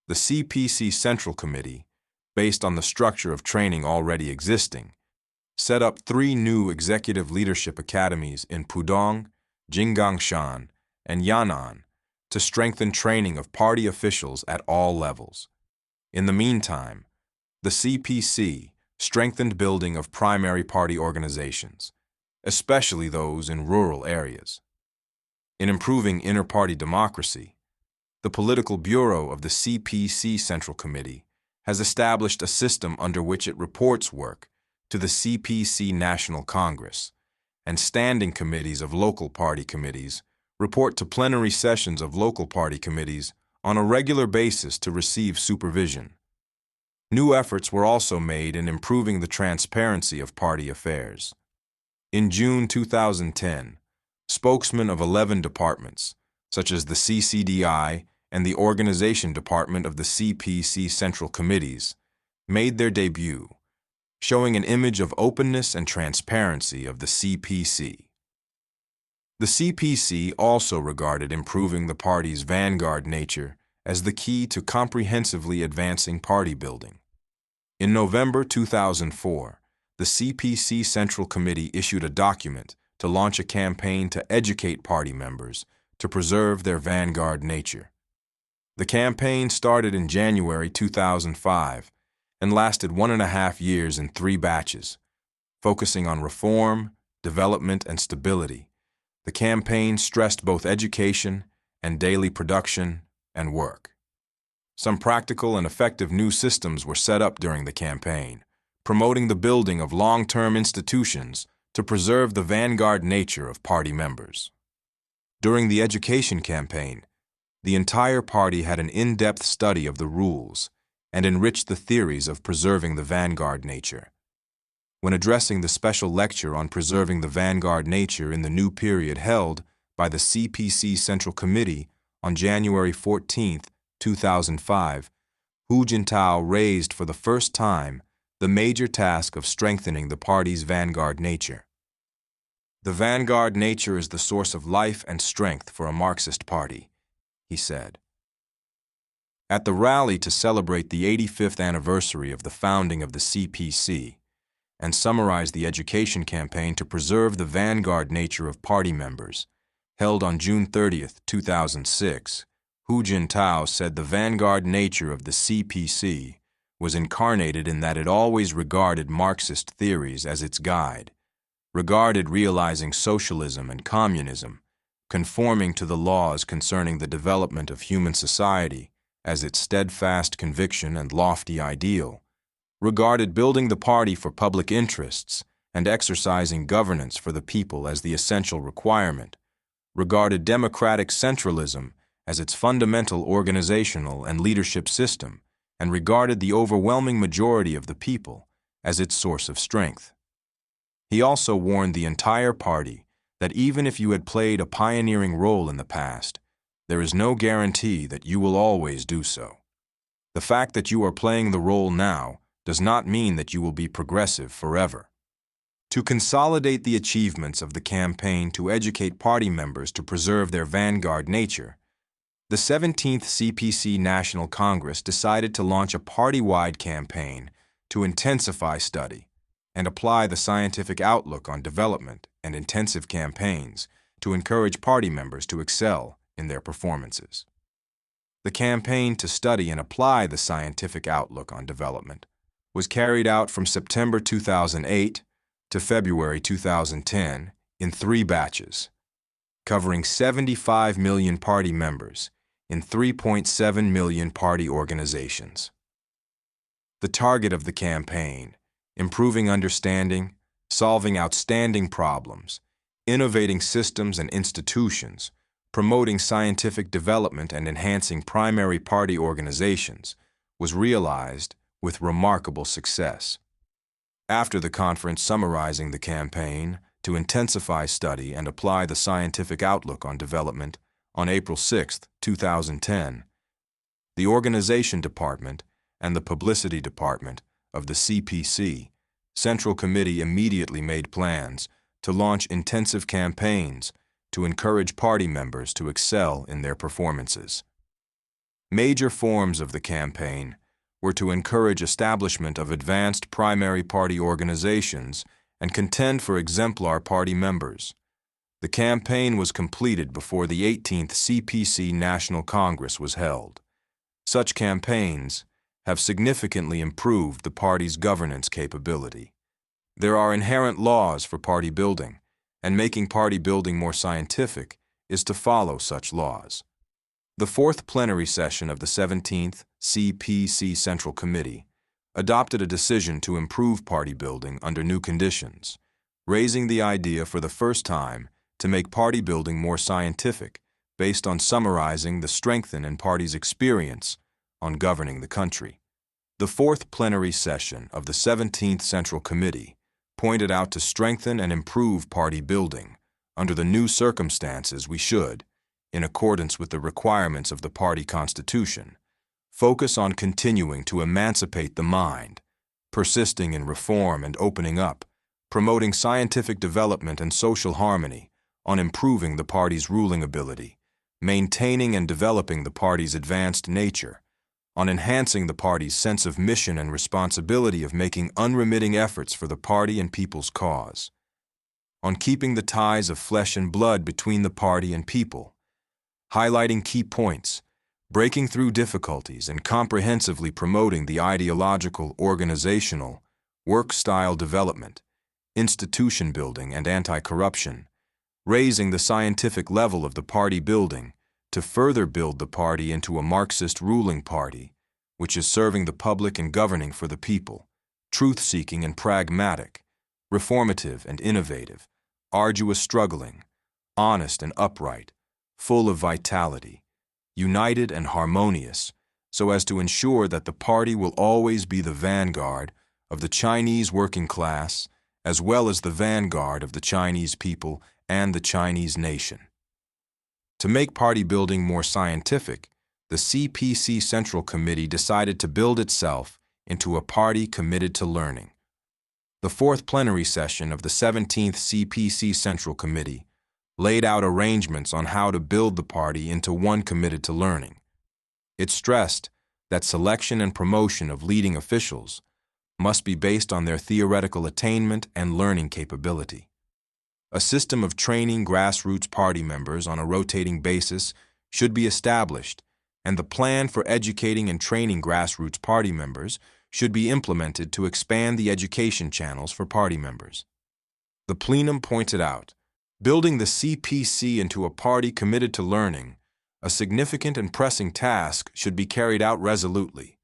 the CPC Central Committee, based on the structure of training already existing, set up 3 new executive leadership academies in Pudong, Jinggangshan, and Yan'an to strengthen training of party officials at all levels. In the meantime, the CPC strengthened building of primary party organizations, especially those in rural areas. In improving inter-party democracy, the Political Bureau of the CPC Central Committee has established a system under which it reports work to the CPC National Congress, and standing committees of local party committees report to plenary sessions of local party committees on a regular basis to receive supervision. New efforts were also made in improving the transparency of party affairs. In June 2010, spokesmen of 11 departments, such as the CCDI and the Organization Department of the CPC Central Committees, made their debut, showing an image of openness and transparency of the CPC. The CPC also regarded improving the party's vanguard nature as the key to comprehensively advancing party building. In November 2004, the CPC Central Committee issued a document to launch a campaign to educate party members to preserve their vanguard nature. The campaign started in January 2005 and lasted 1.5 years in 3 batches, focusing on reform, development, and stability. The campaign stressed both education and daily production and work. Some practical and effective new systems were set up during the campaign, promoting the building of long-term institutions to preserve the vanguard nature of party members. During the education campaign, the entire party had an in-depth study of the rules and enriched the theories of preserving the vanguard nature. When addressing the special lecture on preserving the vanguard nature in the new period held by the CPC Central Committee on January 14, 2005, Chuntao raised for the first time the major task of strengthening the party's vanguard nature. The vanguard nature is the source of life and strength for a Marxist party, he said. At the rally to celebrate the 85th anniversary of the founding of the CPC and summarize the education campaign to preserve the vanguard nature of party members, held on June 30, 2006, Chuntao said the vanguard nature of the CPC was incarnated in that it always regarded Marxist theories as its guide, regarded realizing socialism and communism, conforming to the laws concerning the development of human society as its steadfast conviction and lofty ideal, regarded building the party for public interests and exercising governance for the people as the essential requirement, regarded democratic centralism as its fundamental organizational and leadership system, and regarded the overwhelming majority of the people as its source of strength. He also warned the entire party that even if you had played a pioneering role in the past, there is no guarantee that you will always do so. The fact that you are playing the role now does not mean that you will be progressive forever. To consolidate the achievements of the campaign to educate party members to preserve their vanguard nature, the 17th CPC National Congress decided to launch a party-wide campaign to intensify study and apply the scientific outlook on development and intensive campaigns to encourage party members to excel in their performances. The campaign to study and apply the scientific outlook on development was carried out from September 2008 to February 2010 in 3 batches, covering 75 million party members in 3.7 million party organizations. The target of the campaign: improving understanding, solving outstanding problems, innovating systems and institutions, promoting scientific development and enhancing primary party organizations, was realized with remarkable success. After the conference summarizing the campaign to intensify study and apply the scientific outlook on development on April 6, 2010, the Organization Department and the Publicity Department of the CPC Central Committee immediately made plans to launch intensive campaigns to encourage party members to excel in their performances. Major forms of the campaign were to encourage establishment of advanced primary party organizations and contend for exemplar party members. The campaign was completed before the 18th CPC National Congress was held. Such campaigns have significantly improved the party's governance capability. There are inherent laws for party building, and making party building more scientific is to follow such laws. The 4th plenary session of the 17th CPC Central Committee adopted a decision to improve party building under new conditions, raising the idea for the first time to make party building more scientific based on summarizing the strengthen in party's experience on governing the country. The 4th plenary session of the 17th Central Committee pointed out to strengthen and improve party building under the new circumstances we should, in accordance with the requirements of the party constitution, focus on continuing to emancipate the mind, persisting in reform and opening up, promoting scientific development and social harmony on improving the party's ruling ability, maintaining and developing the party's advanced nature, on enhancing the party's sense of mission and responsibility of making unremitting efforts for the party and people's cause, on keeping the ties of flesh and blood between the party and people, highlighting key points, breaking through difficulties, and comprehensively promoting the ideological, organizational, work-style development, institution building, and anti-corruption, raising the scientific level of the party building to further build the party into a Marxist ruling party, which is serving the public and governing for the people, truth-seeking and pragmatic, reformative and innovative, arduous struggling, honest and upright, full of vitality, united and harmonious, so as to ensure that the party will always be the vanguard of the Chinese working class, as well as the vanguard of the Chinese people and the Chinese nation. To make party building more scientific, the CPC Central Committee decided to build itself into a party committed to learning. The fourth plenary session of the 17th CPC Central Committee laid out arrangements on how to build the party into one committed to learning. It stressed that selection and promotion of leading officials must be based on their theoretical attainment and learning capability. A system of training grassroots party members on a rotating basis should be established, and the plan for educating and training grassroots party members should be implemented to expand the education channels for party members. The plenum pointed out, building the CPC into a party committed to learning, a significant and pressing task should be carried out resolutely.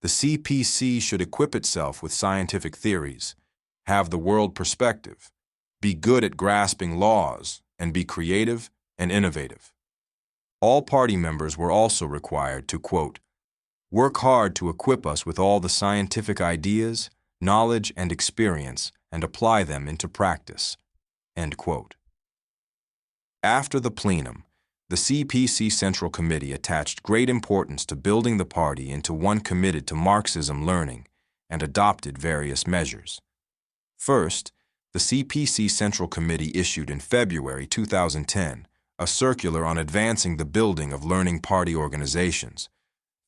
The CPC should equip itself with scientific theories, have the world perspective, be good at grasping laws, and be creative and innovative. All party members were also required to, quote, work hard to equip us with all the scientific ideas, knowledge, and experience, and apply them into practice, end quote. After the plenum, the CPC Central Committee attached great importance to building the party into one committed to Marxism learning and adopted various measures. First, the CPC Central Committee issued in February 2010 a circular on advancing the building of learning party organizations,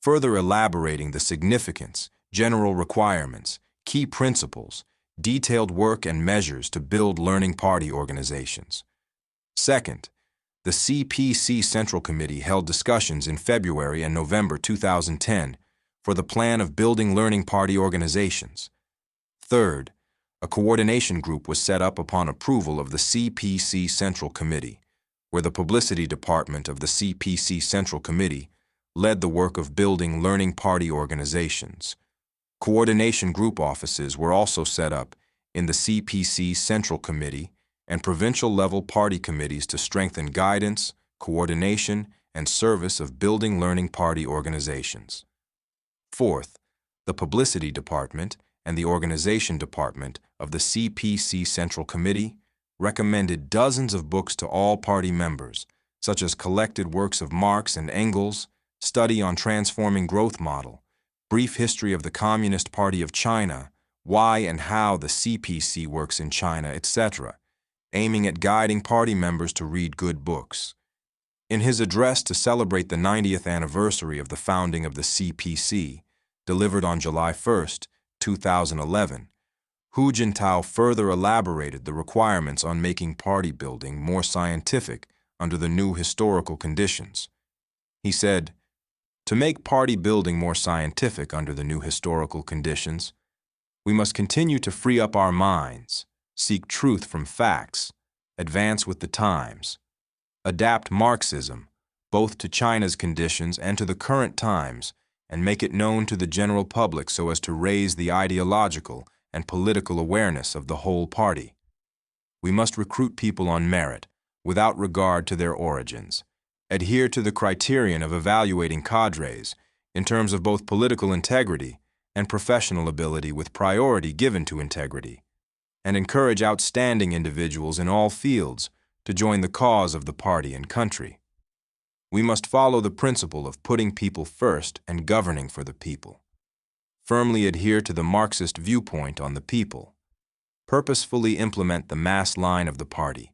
further elaborating the significance, general requirements, key principles, detailed work and measures to build learning party organizations. Second, the CPC Central Committee held discussions in February and November 2010 for the plan of building learning party organizations. Third, a coordination group was set up upon approval of the CPC Central Committee, where the publicity department of the CPC Central Committee led the work of building learning party organizations. Coordination group offices were also set up in the CPC Central Committee and provincial-level party committees to strengthen guidance, coordination, and service of building learning party organizations. Fourth, the publicity department and the organization department of the CPC Central Committee recommended dozens of books to all party members, such as collected works of Marx and Engels, Study on Transforming Growth Model, Brief History of the Communist Party of China, Why and How the CPC Works in China, etc., aiming at guiding party members to read good books. In his address to celebrate the 90th anniversary of the founding of the CPC, delivered on July 1, 2011, Chuntao further elaborated the requirements on making party building more scientific under the new historical conditions. He said, to make party building more scientific under the new historical conditions, we must continue to free up our minds, seek truth from facts, advance with the times, adapt Marxism, both to China's conditions and to the current times, and make it known to the general public so as to raise the ideological and political awareness of the whole party. We must recruit people on merit, without regard to their origins, adhere to the criterion of evaluating cadres in terms of both political integrity and professional ability with priority given to integrity, and encourage outstanding individuals in all fields to join the cause of the party and country. We must follow the principle of putting people first and governing for the people. Firmly adhere to the Marxist viewpoint on the people. Purposefully implement the mass line of the party,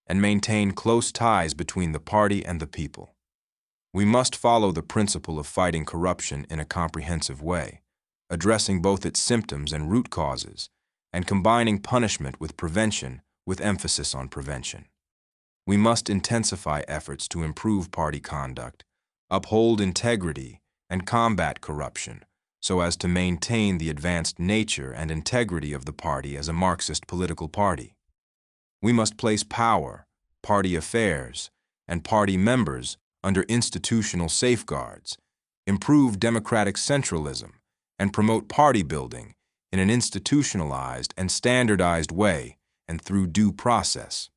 and maintain close ties between the party and the people. We must follow the principle of fighting corruption in a comprehensive way, addressing both its symptoms and root causes, and combining punishment with prevention with emphasis on prevention. We must intensify efforts to improve party conduct, uphold integrity, and combat corruption so as to maintain the advanced nature and integrity of the party as a Marxist political party. We must place power, party affairs, and party members under institutional safeguards, improve democratic centralism, and promote party building in an institutionalized and standardized way and through due process.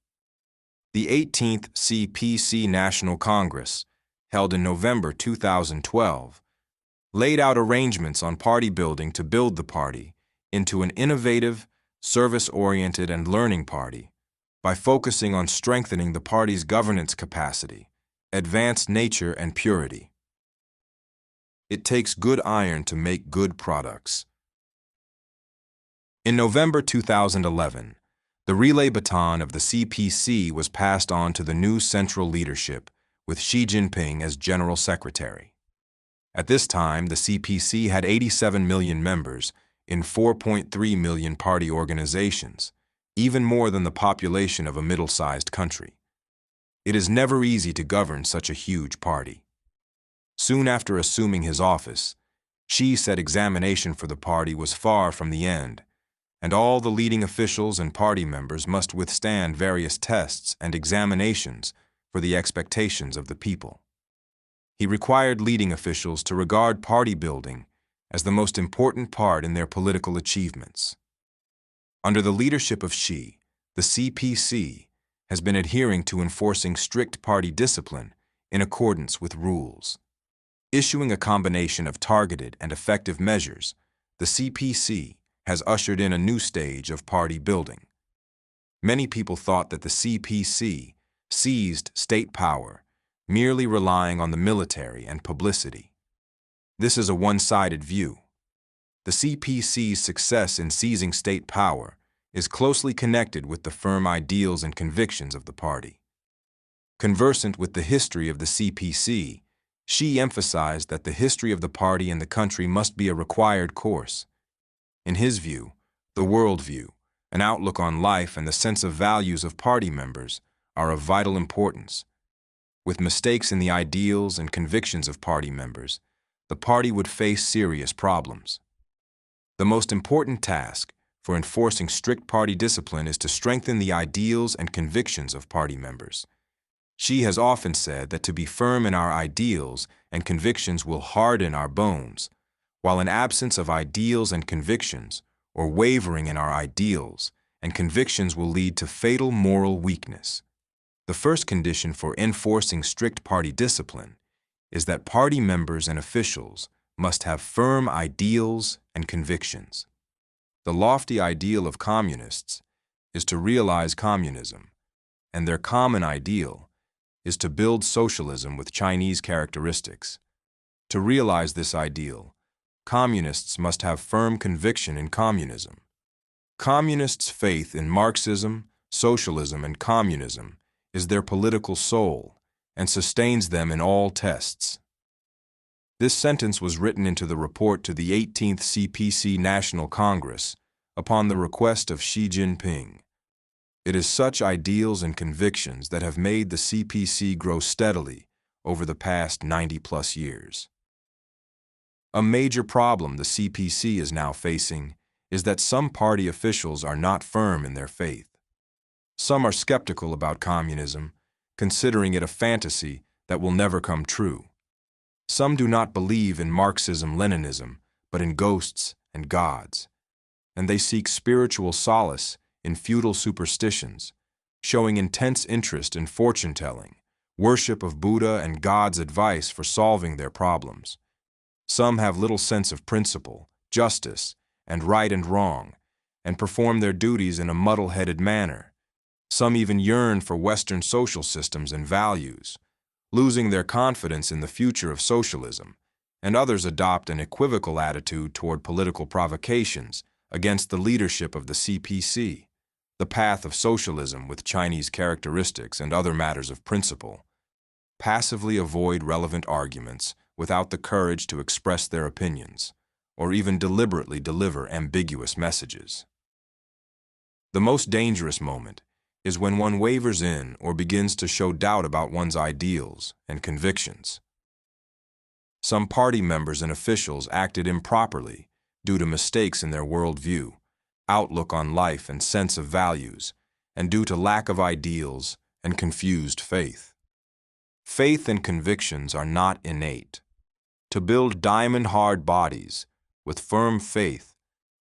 The 18th CPC National Congress, held in November 2012, laid out arrangements on party building to build the party into an innovative, service-oriented, and learning party by focusing on strengthening the party's governance capacity, advanced nature, and purity. It takes good iron to make good products. In November 2011, the relay baton of the CPC was passed on to the new central leadership with Xi Jinping as General Secretary. At this time, the CPC had 87 million members in 4.3 million party organizations, even more than the population of a middle-sized country. It is never easy to govern such a huge party. Soon after assuming his office, Xi said examination for the party was far from the end, and all the leading officials and party members must withstand various tests and examinations for the expectations of the people. He required leading officials to regard party building as the most important part in their political achievements. Under the leadership of Xi, the CPC has been adhering to enforcing strict party discipline in accordance with rules. Issuing a combination of targeted and effective measures, the CPC has ushered in a new stage of party building. Many people thought that the CPC seized state power, merely relying on the military and publicity. This is a one-sided view. The CPC's success in seizing state power is closely connected with the firm ideals and convictions of the party. Conversant with the history of the CPC, Xi emphasized that the history of the party and the country must be a required course. In his view, the worldview, an outlook on life, and the sense of values of party members are of vital importance. With mistakes in the ideals and convictions of party members, the party would face serious problems. The most important task for enforcing strict party discipline is to strengthen the ideals and convictions of party members. Xi has often said that to be firm in our ideals and convictions will harden our bones, while an absence of ideals and convictions, or wavering in our ideals and convictions, will lead to fatal moral weakness. The first condition for enforcing strict party discipline is that party members and officials must have firm ideals and convictions. The lofty ideal of communists is to realize communism, and their common ideal is to build socialism with Chinese characteristics. To realize this ideal, communists must have firm conviction in communism. Communists' faith in Marxism, socialism, and communism is their political soul and sustains them in all tests. This sentence was written into the report to the 18th CPC National Congress upon the request of Xi Jinping. It is such ideals and convictions that have made the CPC grow steadily over the past 90-plus years. A major problem the CPC is now facing is that some party officials are not firm in their faith. Some are skeptical about communism, considering it a fantasy that will never come true. Some do not believe in Marxism-Leninism, but in ghosts and gods. And they seek spiritual solace in feudal superstitions, showing intense interest in fortune-telling, worship of Buddha and God's advice for solving their problems. Some have little sense of principle, justice, and right and wrong, and perform their duties in a muddle-headed manner. Some even yearn for Western social systems and values, losing their confidence in the future of socialism, and others adopt an equivocal attitude toward political provocations against the leadership of the CPC. the path of socialism with Chinese characteristics and other matters of principle. Passively avoid relevant arguments without the courage to express their opinions, or even deliberately deliver ambiguous messages. The most dangerous moment is when one wavers in or begins to show doubt about one's ideals and convictions. Some party members and officials acted improperly due to mistakes in their worldview, outlook on life and sense of values, and due to lack of ideals and confused faith. Faith and convictions are not innate. To build diamond-hard bodies with firm faith,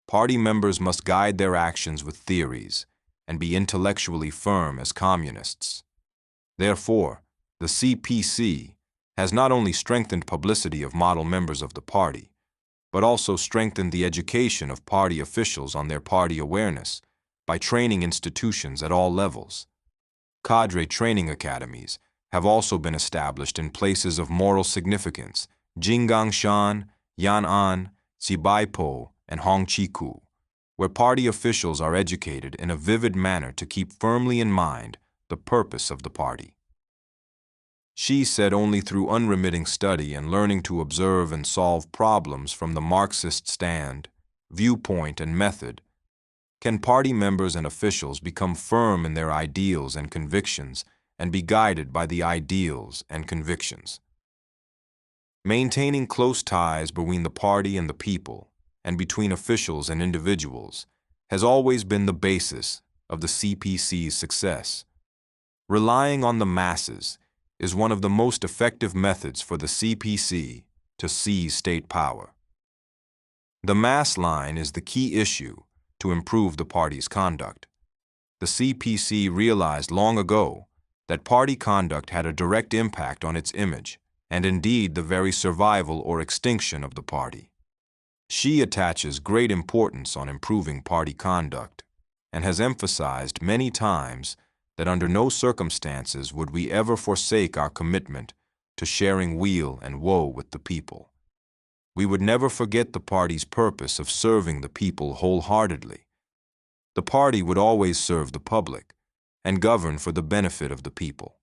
party members must guide their actions with theories and be intellectually firm as communists. Therefore, the CPC has not only strengthened publicity of model members of the party, but also strengthened the education of party officials on their party awareness by training institutions at all levels. Cadre training academies have also been established in places of moral significance: Jinggangshan, Yan'an, Sibaipo, and Hongqiku, where party officials are educated in a vivid manner to keep firmly in mind the purpose of the party. She said only through unremitting study and learning to observe and solve problems from the Marxist stand, viewpoint, and method can party members and officials become firm in their ideals and convictions and be guided by the ideals and convictions. Maintaining close ties between the party and the people, and between officials and individuals, has always been the basis of the CPC's success. Relying on the masses is one of the most effective methods for the CPC to seize state power. The mass line is the key issue to improve the party's conduct. The CPC realized long ago that party conduct had a direct impact on its image, and indeed the very survival or extinction of the party. She attaches great importance on improving party conduct, and has emphasized many times that under no circumstances would we ever forsake our commitment to sharing weal and woe with the people. We would never forget the party's purpose of serving the people wholeheartedly. The party would always serve the public and govern for the benefit of the people.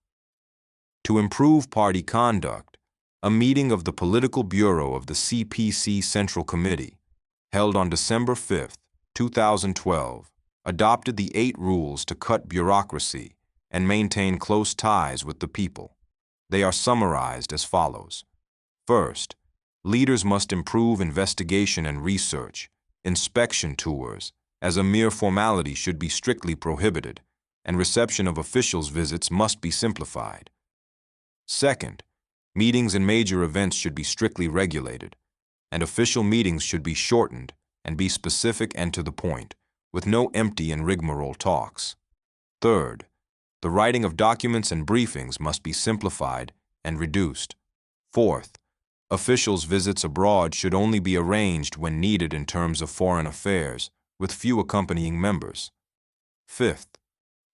To improve party conduct, a meeting of the Political Bureau of the CPC Central Committee, held on December 5, 2012, adopted the 8 rules to cut bureaucracy and maintain close ties with the people. They are summarized as follows. First, leaders must improve investigation and research. Inspection tours, as a mere formality, should be strictly prohibited, and reception of officials' visits must be simplified. Second, meetings and major events should be strictly regulated, and official meetings should be shortened and be specific and to the point, with no empty and rigmarole talks. Third, the writing of documents and briefings must be simplified and reduced. Fourth, officials' visits abroad should only be arranged when needed in terms of foreign affairs, with few accompanying members. Fifth,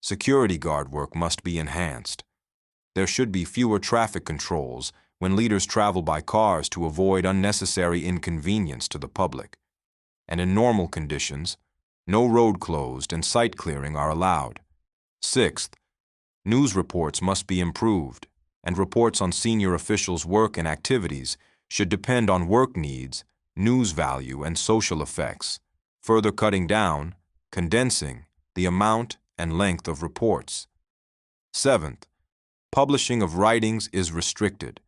security guard work must be enhanced. There should be fewer traffic controls when leaders travel by cars to avoid unnecessary inconvenience to the public. And in normal conditions, no road closed and site clearing are allowed. Sixth, news reports must be improved, and reports on senior officials' work and activities should depend on work needs, news value, and social effects, further cutting down, condensing the amount and length of reports. Seventh, publishing of writings is restricted,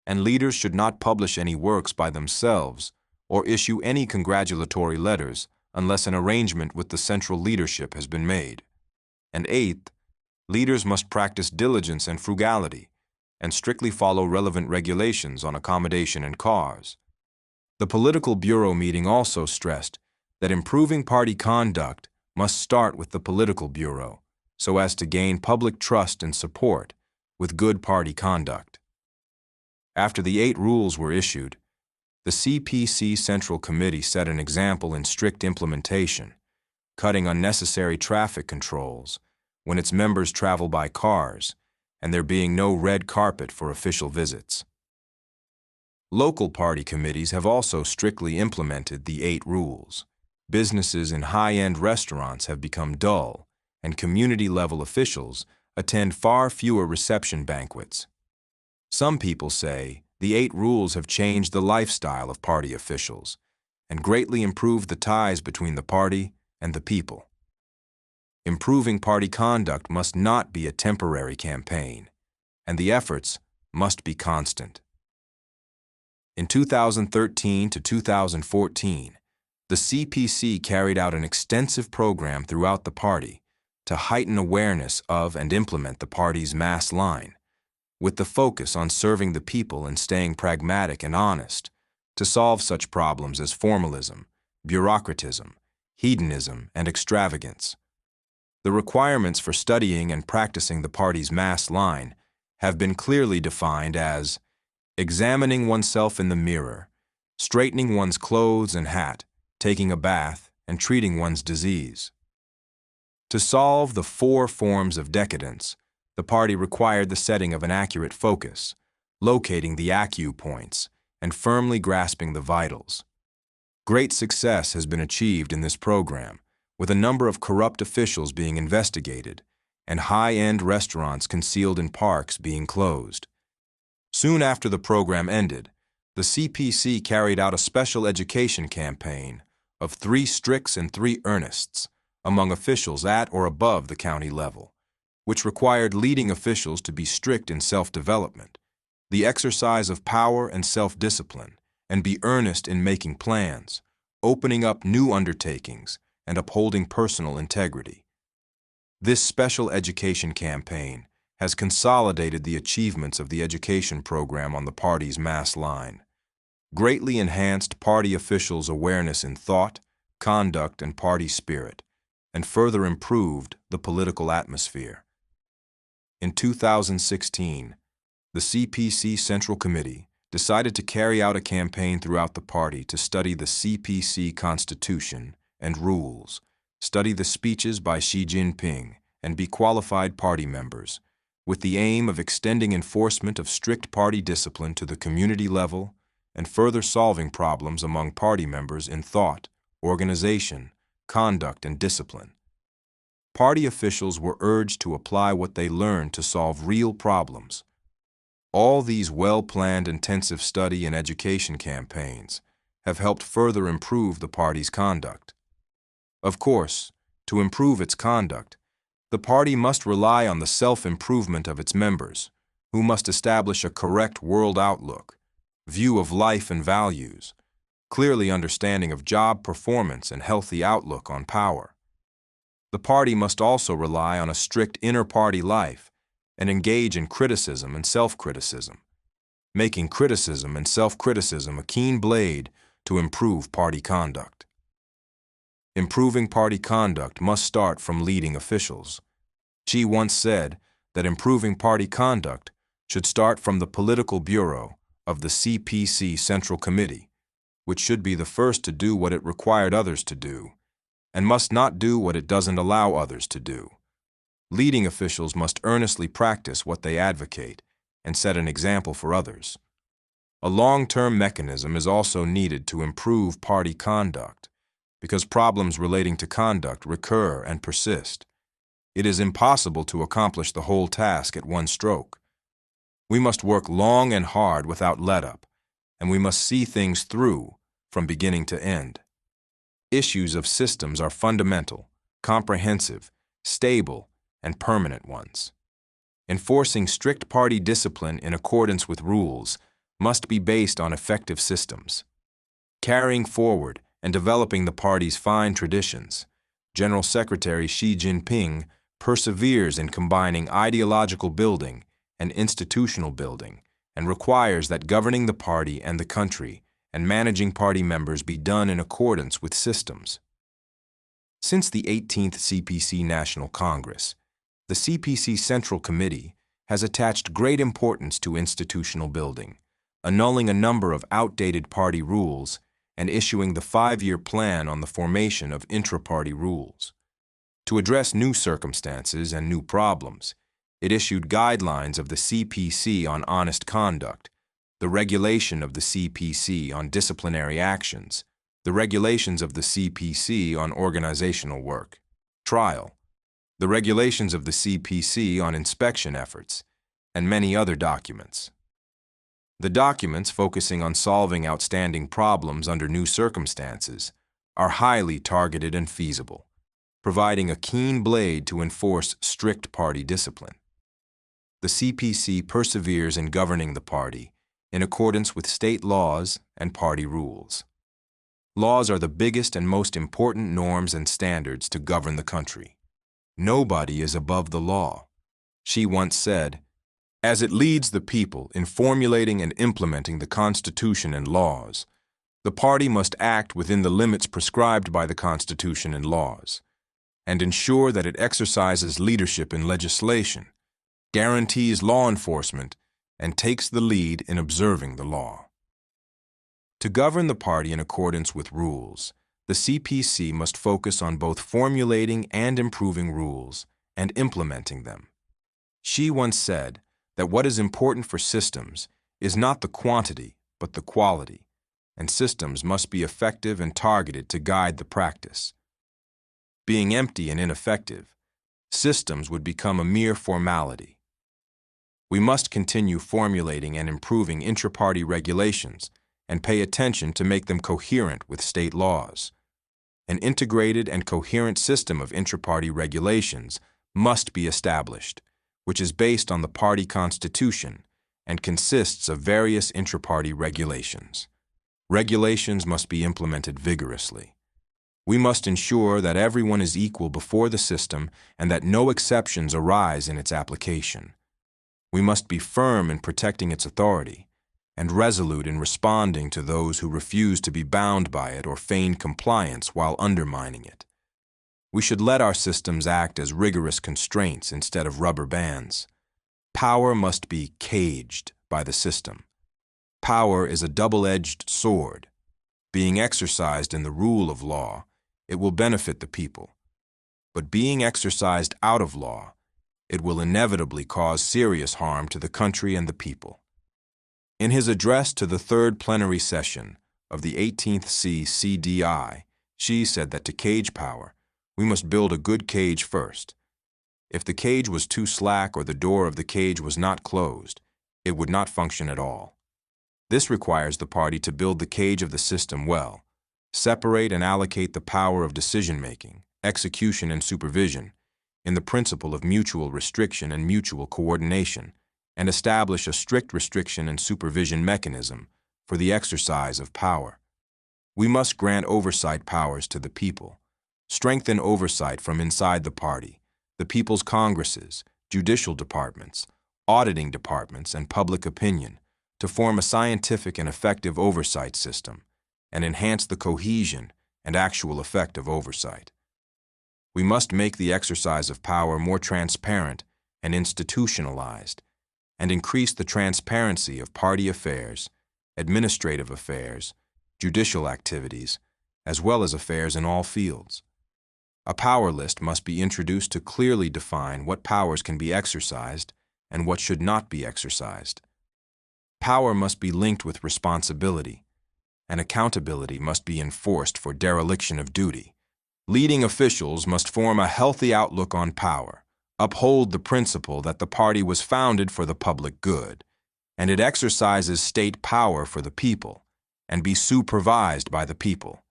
and leaders should not publish any works by themselves or issue any congratulatory letters unless an arrangement with the central leadership has been made. And eighth, leaders must practice diligence and frugality, and strictly follow relevant regulations on accommodation and cars. The Political Bureau meeting also stressed that improving party conduct must start with the Political Bureau, so as to gain public trust and support with good party conduct. After the 8 rules were issued, the CPC Central Committee set an example in strict implementation, cutting unnecessary traffic controls when its members travel by cars, and there being no red carpet for official visits. Local party committees have also strictly implemented the 8 rules. Businesses in high-end restaurants have become dull, and community-level officials attend far fewer reception banquets. Some people say the 8 rules have changed the lifestyle of party officials and greatly improved the ties between the party and the people. Improving party conduct must not be a temporary campaign, and the efforts must be constant. In 2013 to 2014, the CPC carried out an extensive program throughout the party to heighten awareness of and implement the party's mass line, with the focus on serving the people and staying pragmatic and honest to solve such problems as formalism, bureaucratism, hedonism, and extravagance. The requirements for studying and practicing the party's mass line have been clearly defined as examining oneself in the mirror, straightening one's clothes and hat, taking a bath, and treating one's disease. To solve the 4 forms of decadence, the party required the setting of an accurate focus, locating the acupoints, and firmly grasping the vitals. Great success has been achieved in this program, with a number of corrupt officials being investigated and high-end restaurants concealed in parks being closed. Soon after the program ended, the CPC carried out a special education campaign of 3 stricts and 3 earnests among officials at or above the county level, which required leading officials to be strict in self-development, the exercise of power and self-discipline, and be earnest in making plans, opening up new undertakings, and upholding personal integrity. This special education campaign has consolidated the achievements of the education program on the party's mass line, greatly enhanced party officials' awareness in thought, conduct, and party spirit, and further improved the political atmosphere. In 2016, the CPC Central Committee decided to carry out a campaign throughout the party to study the CPC Constitution and rules, study the speeches by Xi Jinping, and be qualified party members, with the aim of extending enforcement of strict party discipline to the community level and further solving problems among party members in thought, organization, conduct, and discipline. Party officials were urged to apply what they learned to solve real problems. All these well-planned intensive study and education campaigns have helped further improve the party's conduct. Of course, to improve its conduct, the party must rely on the self-improvement of its members, who must establish a correct world outlook, view of life and values, clearly understanding of job performance and healthy outlook on power. The party must also rely on a strict inter-party life and engage in criticism and self-criticism, making criticism and self-criticism a keen blade to improve party conduct. Improving party conduct must start from leading officials. Xi once said that improving party conduct should start from the political bureau of the CPC Central Committee, which should be the first to do what it required others to do, and must not do what it doesn't allow others to do. Leading officials must earnestly practice what they advocate and set an example for others. A long-term mechanism is also needed to improve party conduct, because problems relating to conduct recur and persist. It is impossible to accomplish the whole task at one stroke. We must work long and hard without let-up, and we must see things through from beginning to end. Issues of systems are fundamental, comprehensive, stable, and permanent ones. Enforcing strict party discipline in accordance with rules must be based on effective systems. Carrying forward and developing the party's fine traditions, General Secretary Xi Jinping perseveres in combining ideological building and institutional building and requires that governing the party and the country and managing party members be done in accordance with systems. Since the 18th CPC National Congress, the CPC Central Committee has attached great importance to institutional building, annulling a number of outdated party rules and issuing the 5-year plan on the formation of intra-party rules. To address new circumstances and new problems, it issued guidelines of the CPC on honest conduct, the regulation of the CPC on disciplinary actions, the regulations of the CPC on organizational work, trial, the regulations of the CPC on inspection efforts, and many other documents. The documents focusing on solving outstanding problems under new circumstances are highly targeted and feasible, providing a keen blade to enforce strict party discipline. The CPC perseveres in governing the party in accordance with state laws and party rules. Laws are the biggest and most important norms and standards to govern the country. Nobody is above the law. She once said, "As it leads the people in formulating and implementing the Constitution and laws, the party must act within the limits prescribed by the Constitution and laws, and ensure that it exercises leadership in legislation, guarantees law enforcement, and takes the lead in observing the law." To govern the party in accordance with rules, the CPC must focus on both formulating and improving rules and implementing them. She once said that what is important for systems is not the quantity, but the quality, and systems must be effective and targeted to guide the practice. Being empty and ineffective, systems would become a mere formality. We must continue formulating and improving intra-party regulations and pay attention to make them coherent with state laws. An integrated and coherent system of intra-party regulations must be established, which is based on the party constitution and consists of various intra-party regulations. Regulations must be implemented vigorously. We must ensure that everyone is equal before the system and that no exceptions arise in its application. We must be firm in protecting its authority and resolute in responding to those who refuse to be bound by it or feign compliance while undermining it. We should let our systems act as rigorous constraints instead of rubber bands. Power must be caged by the system. Power is a double-edged sword. Being exercised in the rule of law, it will benefit the people. But being exercised out of law, it will inevitably cause serious harm to the country and the people. In his address to the third plenary session of the 18th CCDI, Xi said that to cage power, we must build a good cage first. If the cage was too slack or the door of the cage was not closed, it would not function at all. This requires the party to build the cage of the system well, separate and allocate the power of decision-making, execution, and supervision in the principle of mutual restriction and mutual coordination, and establish a strict restriction and supervision mechanism for the exercise of power. We must grant oversight powers to the people, strengthen oversight from inside the party, the people's congresses, judicial departments, auditing departments, and public opinion, to form a scientific and effective oversight system, and enhance the cohesion and actual effect of oversight. We must make the exercise of power more transparent and institutionalized, and increase the transparency of party affairs, administrative affairs, judicial activities, as well as affairs in all fields. A power list must be introduced to clearly define what powers can be exercised and what should not be exercised. Power must be linked with responsibility, and accountability must be enforced for dereliction of duty. Leading officials must form a healthy outlook on power, uphold the principle that the party was founded for the public good, and it exercises state power for the people, and be supervised by the people.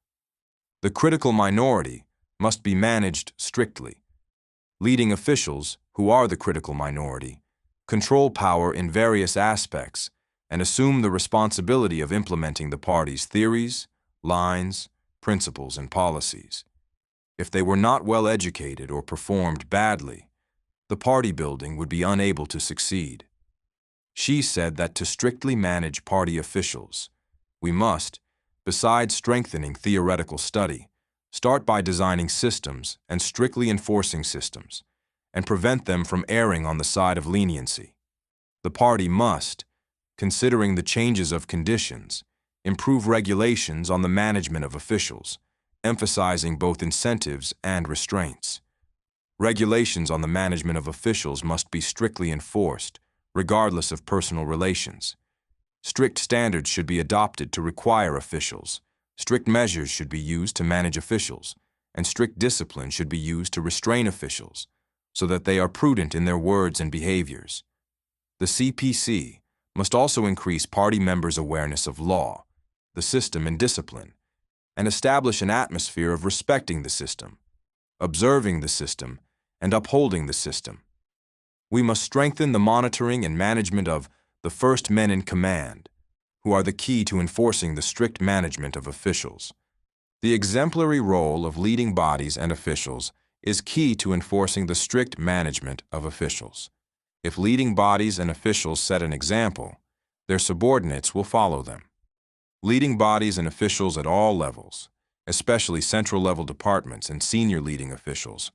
The critical minority must be managed strictly. Leading officials, who are the critical minority, control power in various aspects and assume the responsibility of implementing the party's theories, lines, principles, and policies. If they were not well educated or performed badly, the party building would be unable to succeed. She said that to strictly manage party officials, we must, besides strengthening theoretical study, start by designing systems and strictly enforcing systems, and prevent them from erring on the side of leniency. The party must, considering the changes of conditions, improve regulations on the management of officials, emphasizing both incentives and restraints. Regulations on the management of officials must be strictly enforced, regardless of personal relations. Strict standards should be adopted to require officials. Strict measures should be used to manage officials, and strict discipline should be used to restrain officials. so that they are prudent in their words and behaviors. The CPC must also increase party members' awareness of law, the system, and discipline, and establish an atmosphere of respecting the system, observing the system, and upholding the system. We must strengthen the monitoring and management of the first men in command, who are the key to enforcing the strict management of officials. The exemplary role of leading bodies and officials is key to enforcing the strict management of officials. If leading bodies and officials set an example, their subordinates will follow them. Leading bodies and officials at all levels, especially central-level departments and senior leading officials,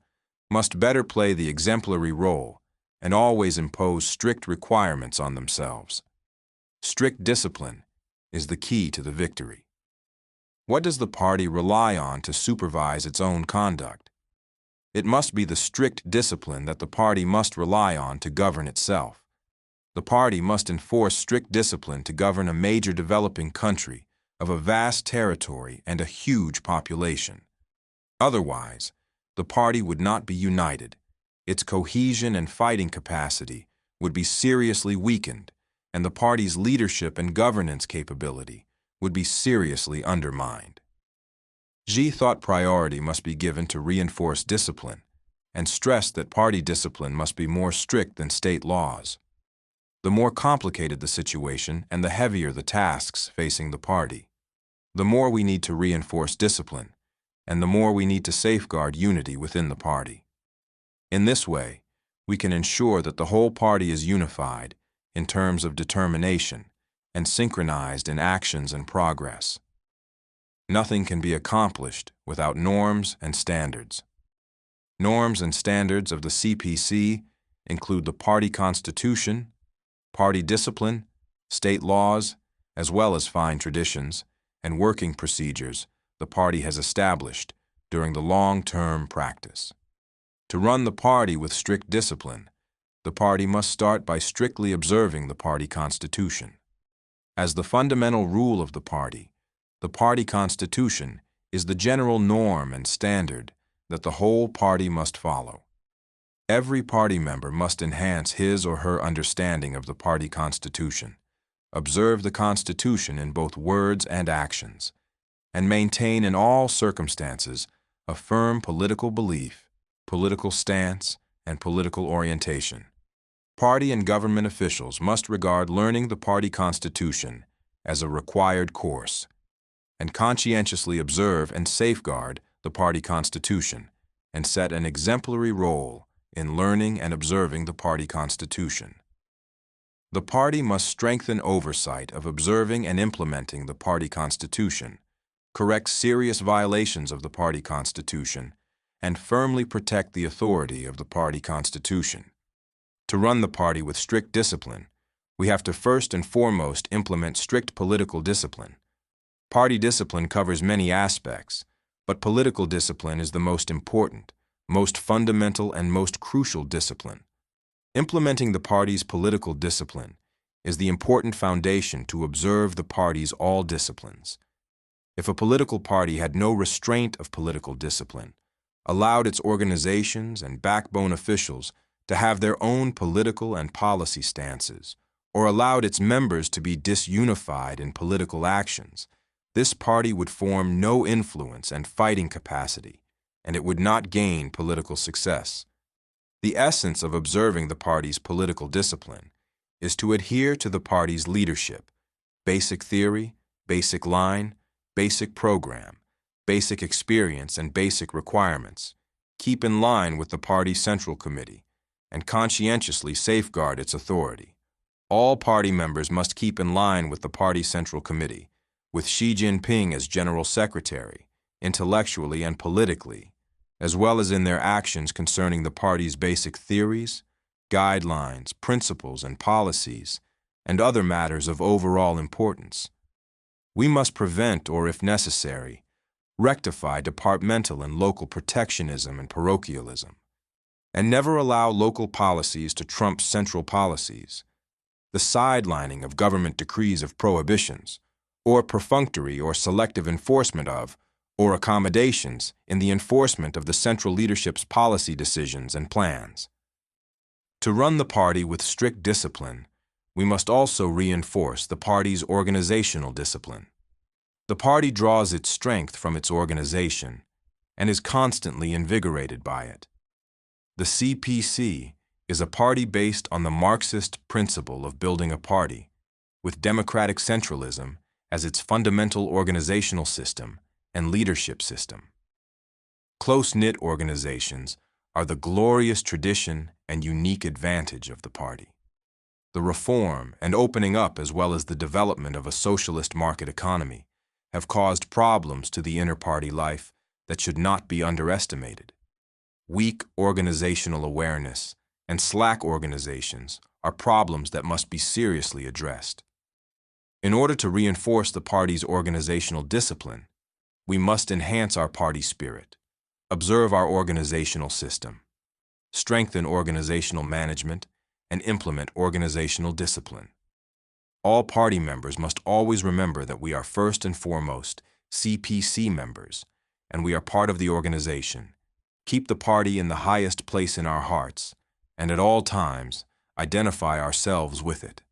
must better play the exemplary role and always impose strict requirements on themselves. Strict discipline is the key to the victory. What does the party rely on to supervise its own conduct? It must be the strict discipline that the party must rely on to govern itself. The party must enforce strict discipline to govern a major developing country of a vast territory and a huge population. Otherwise, the party would not be united. Its cohesion and fighting capacity would be seriously weakened, and the party's leadership and governance capability would be seriously undermined. Xi thought priority must be given to reinforce discipline and stressed that party discipline must be more strict than state laws. The more complicated the situation and the heavier the tasks facing the party, the more we need to reinforce discipline, and the more we need to safeguard unity within the party. In this way, we can ensure that the whole party is unified in terms of determination and synchronized in actions and progress. Nothing can be accomplished without norms and standards. Norms and standards of the CPC include the party constitution, party discipline, state laws, as well as fine traditions and working procedures the party has established during the long-term practice. To run the party with strict discipline, the party must start by strictly observing the party constitution. As the fundamental rule of the party constitution is the general norm and standard that the whole party must follow. Every party member must enhance his or her understanding of the party constitution, observe the constitution in both words and actions, and maintain in all circumstances a firm political belief, political stance, and political orientation. Party and government officials must regard learning the party constitution as a required course, and conscientiously observe and safeguard the party constitution, and set an exemplary role in learning and observing the party constitution. The party must strengthen oversight of observing and implementing the party constitution, correct serious violations of the party constitution, and firmly protect the authority of the party constitution. To run the party with strict discipline, we have to first and foremost implement strict political discipline. Party discipline covers many aspects, but political discipline is the most important, most fundamental, and most crucial discipline. Implementing the party's political discipline is the important foundation to observe the party's all disciplines. If a political party had no restraint of political discipline, allowed its organizations and backbone officials to have their own political and policy stances, or allowed its members to be disunified in political actions, this party would form no influence and fighting capacity, and it would not gain political success. The essence of observing the party's political discipline is to adhere to the party's leadership, basic theory, basic line, basic program, basic experience, and basic requirements, keep in line with the party central committee, and conscientiously safeguard its authority. All party members must keep in line with the party central committee, with Xi Jinping as general secretary, intellectually and politically, as well as in their actions concerning the party's basic theories, guidelines, principles, and policies, and other matters of overall importance. We must prevent, or if necessary, rectify departmental and local protectionism and parochialism, and never allow local policies to trump central policies, the sidelining of government decrees of prohibitions, or perfunctory or selective enforcement of, or accommodations in the enforcement of the central leadership's policy decisions and plans. To run the party with strict discipline, we must also reinforce the party's organizational discipline. The party draws its strength from its organization and is constantly invigorated by it. The CPC is a party based on the Marxist principle of building a party, with democratic centralism as its fundamental organizational system and leadership system. Close-knit organizations are the glorious tradition and unique advantage of the party. The reform and opening up as well as the development of a socialist market economy have caused problems to the inter-party life that should not be underestimated. Weak organizational awareness and slack organizations are problems that must be seriously addressed. In order to reinforce the party's organizational discipline, we must enhance our party spirit, observe our organizational system, strengthen organizational management, and implement organizational discipline. All party members must always remember that we are first and foremost CPC members, and we are part of the organization. Keep the party in the highest place in our hearts, and at all times identify ourselves with it.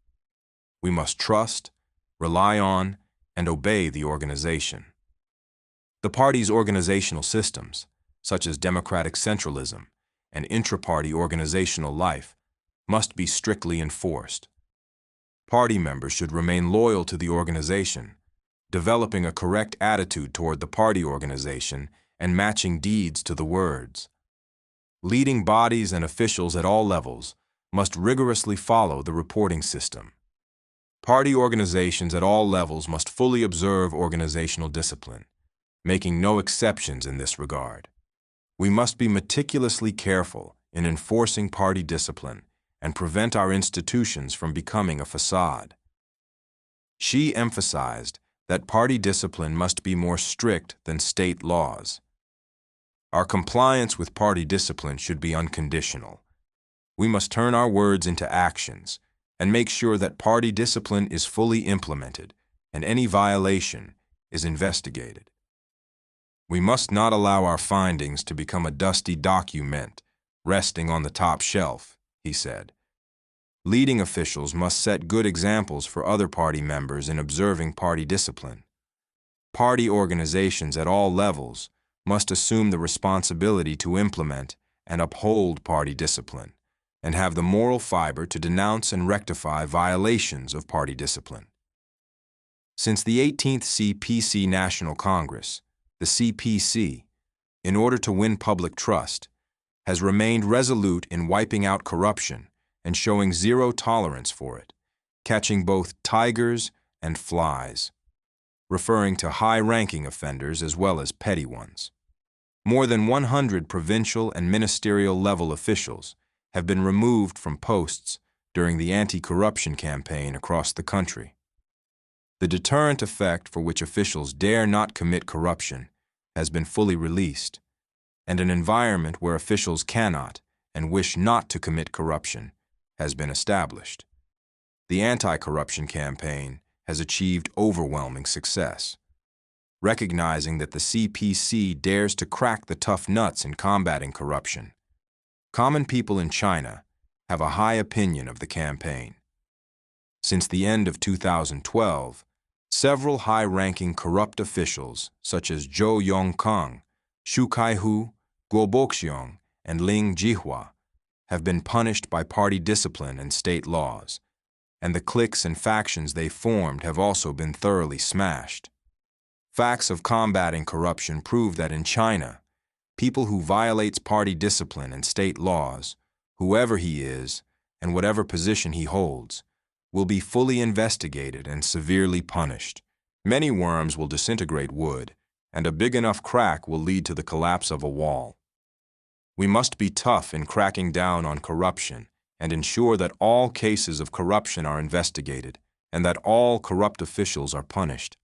We must trust, rely on, and obey the organization. The party's organizational systems, such as democratic centralism and intra-party organizational life, must be strictly enforced. Party members should remain loyal to the organization, developing a correct attitude toward the party organization and matching deeds to the words. Leading bodies and officials at all levels must rigorously follow the reporting system. Party organizations at all levels must fully observe organizational discipline, making no exceptions in this regard. We must be meticulously careful in enforcing party discipline and prevent our institutions from becoming a facade. She emphasized that party discipline must be more strict than state laws. Our compliance with party discipline should be unconditional. We must turn our words into actions and make sure that party discipline is fully implemented and any violation is investigated. We must not allow our findings to become a dusty document resting on the top shelf, he said. Leading officials must set good examples for other party members in observing party discipline. Party organizations at all levels must assume the responsibility to implement and uphold party discipline, and have the moral fiber to denounce and rectify violations of party discipline. Since the 18th CPC National Congress, the CPC, in order to win public trust, has remained resolute in wiping out corruption and showing zero tolerance for it, catching both tigers and flies, referring to high-ranking offenders as well as petty ones. More than 100 provincial and ministerial level officials have been removed from posts during the anti-corruption campaign across the country. The deterrent effect for which officials dare not commit corruption has been fully released, and an environment where officials cannot and wish not to commit corruption has been established. The anti-corruption campaign has achieved overwhelming success. Recognizing that the CPC dares to crack the tough nuts in combating corruption, common people in China have a high opinion of the campaign. Since the end of 2012, several high-ranking corrupt officials such as Zhou Yongkang, Xu Kaihu, Guo Boxiong, and Ling Jihua have been punished by party discipline and state laws, and the cliques and factions they formed have also been thoroughly smashed. Facts of combating corruption prove that in China, people who violates party discipline and state laws, whoever he is and whatever position he holds, will be fully investigated and severely punished. Many worms will disintegrate wood, and a big enough crack will lead to the collapse of a wall. We must be tough in cracking down on corruption and ensure that all cases of corruption are investigated and that all corrupt officials are punished.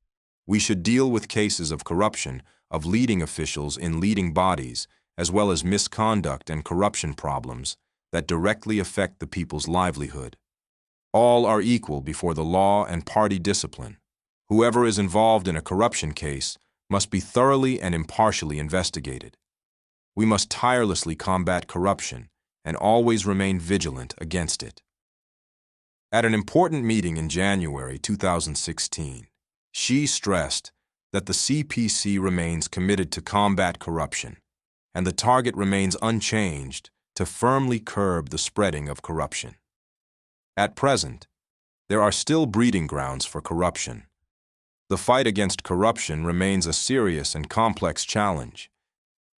We should deal with cases of corruption of leading officials in leading bodies, as well as misconduct and corruption problems that directly affect the people's livelihood. All are equal before the law and party discipline. Whoever is involved in a corruption case must be thoroughly and impartially investigated. We must tirelessly combat corruption and always remain vigilant against it. At an important meeting in January 2016, Xi stressed that the CPC remains committed to combat corruption, and the target remains unchanged to firmly curb the spreading of corruption. At present, there are still breeding grounds for corruption. The fight against corruption remains a serious and complex challenge.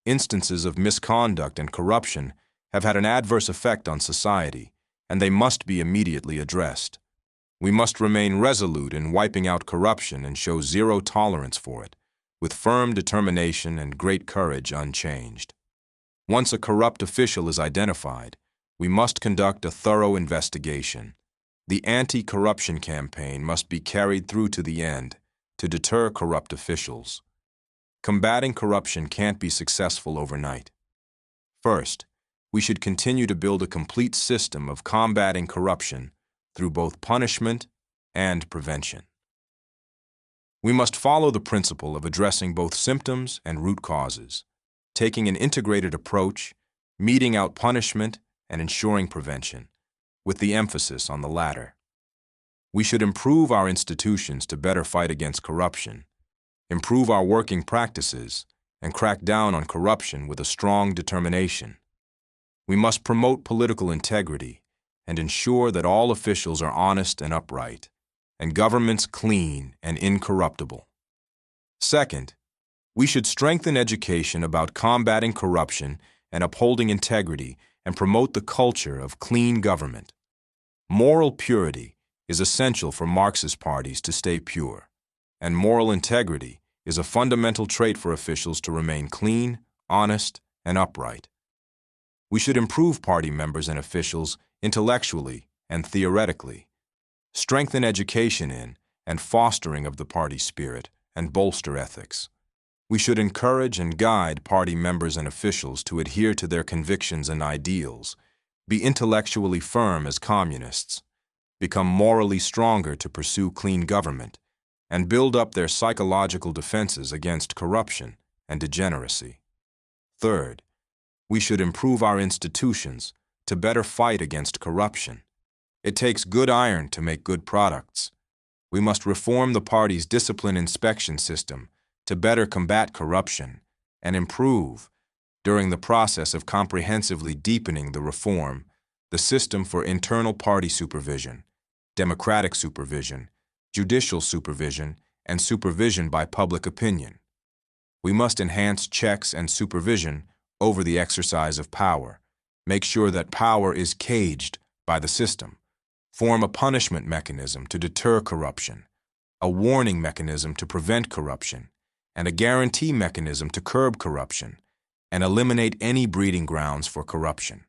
Instances of misconduct and corruption have had an adverse effect on society, and they must be immediately addressed. We must remain resolute in wiping out corruption and show zero tolerance for it, with firm determination and great courage unchanged. Once a corrupt official is identified, we must conduct a thorough investigation. The anti-corruption campaign must be carried through to the end to deter corrupt officials. Combating corruption can't be successful overnight. First, we should continue to build a complete system of combating corruption through both punishment and prevention. We must follow the principle of addressing both symptoms and root causes, taking an integrated approach, meting out punishment and ensuring prevention, with the emphasis on the latter. We should improve our institutions to better fight against corruption, improve our working practices, and crack down on corruption with a strong determination. We must promote political integrity and ensure that all officials are honest and upright, and governments clean and incorruptible. Second, we should strengthen education about combating corruption and upholding integrity and promote the culture of clean government. Moral purity is essential for Marxist parties to stay pure, and moral integrity is a fundamental trait for officials to remain clean, honest, and upright. We should improve party members and officials intellectually and theoretically, strengthen education in and fostering of the party spirit, and bolster ethics. We should encourage and guide party members and officials to adhere to their convictions and ideals, be intellectually firm as communists, become morally stronger to pursue clean government, and build up their psychological defenses against corruption and degeneracy. Third, we should improve our institutions to better fight against corruption. It takes good iron to make good products. We must reform the party's discipline inspection system to better combat corruption and improve, during the process of comprehensively deepening the reform, the system for internal party supervision, democratic supervision, judicial supervision, and supervision by public opinion. We must enhance checks and supervision over the exercise of power, make sure that power is caged by the system, form a punishment mechanism to deter corruption, a warning mechanism to prevent corruption, and a guarantee mechanism to curb corruption, and eliminate any breeding grounds for corruption.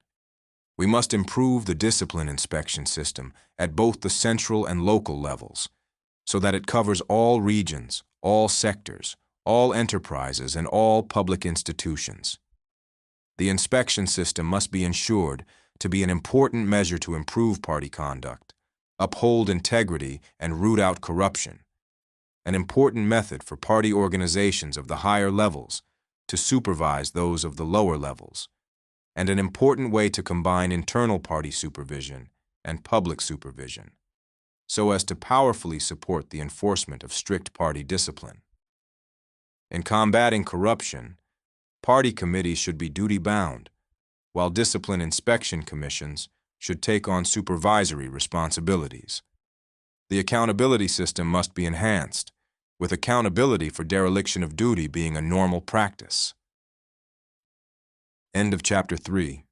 We must improve the discipline inspection system at both the central and local levels, so that it covers all regions, all sectors, all enterprises, and all public institutions. The inspection system must be ensured to be an important measure to improve party conduct, uphold integrity, and root out corruption, an important method for party organizations of the higher levels to supervise those of the lower levels, and an important way to combine internal party supervision and public supervision, so as to powerfully support the enforcement of strict party discipline. In combating corruption, party committees should be duty-bound, while discipline inspection commissions should take on supervisory responsibilities. The accountability system must be enhanced, with accountability for dereliction of duty being a normal practice. End of Chapter 3.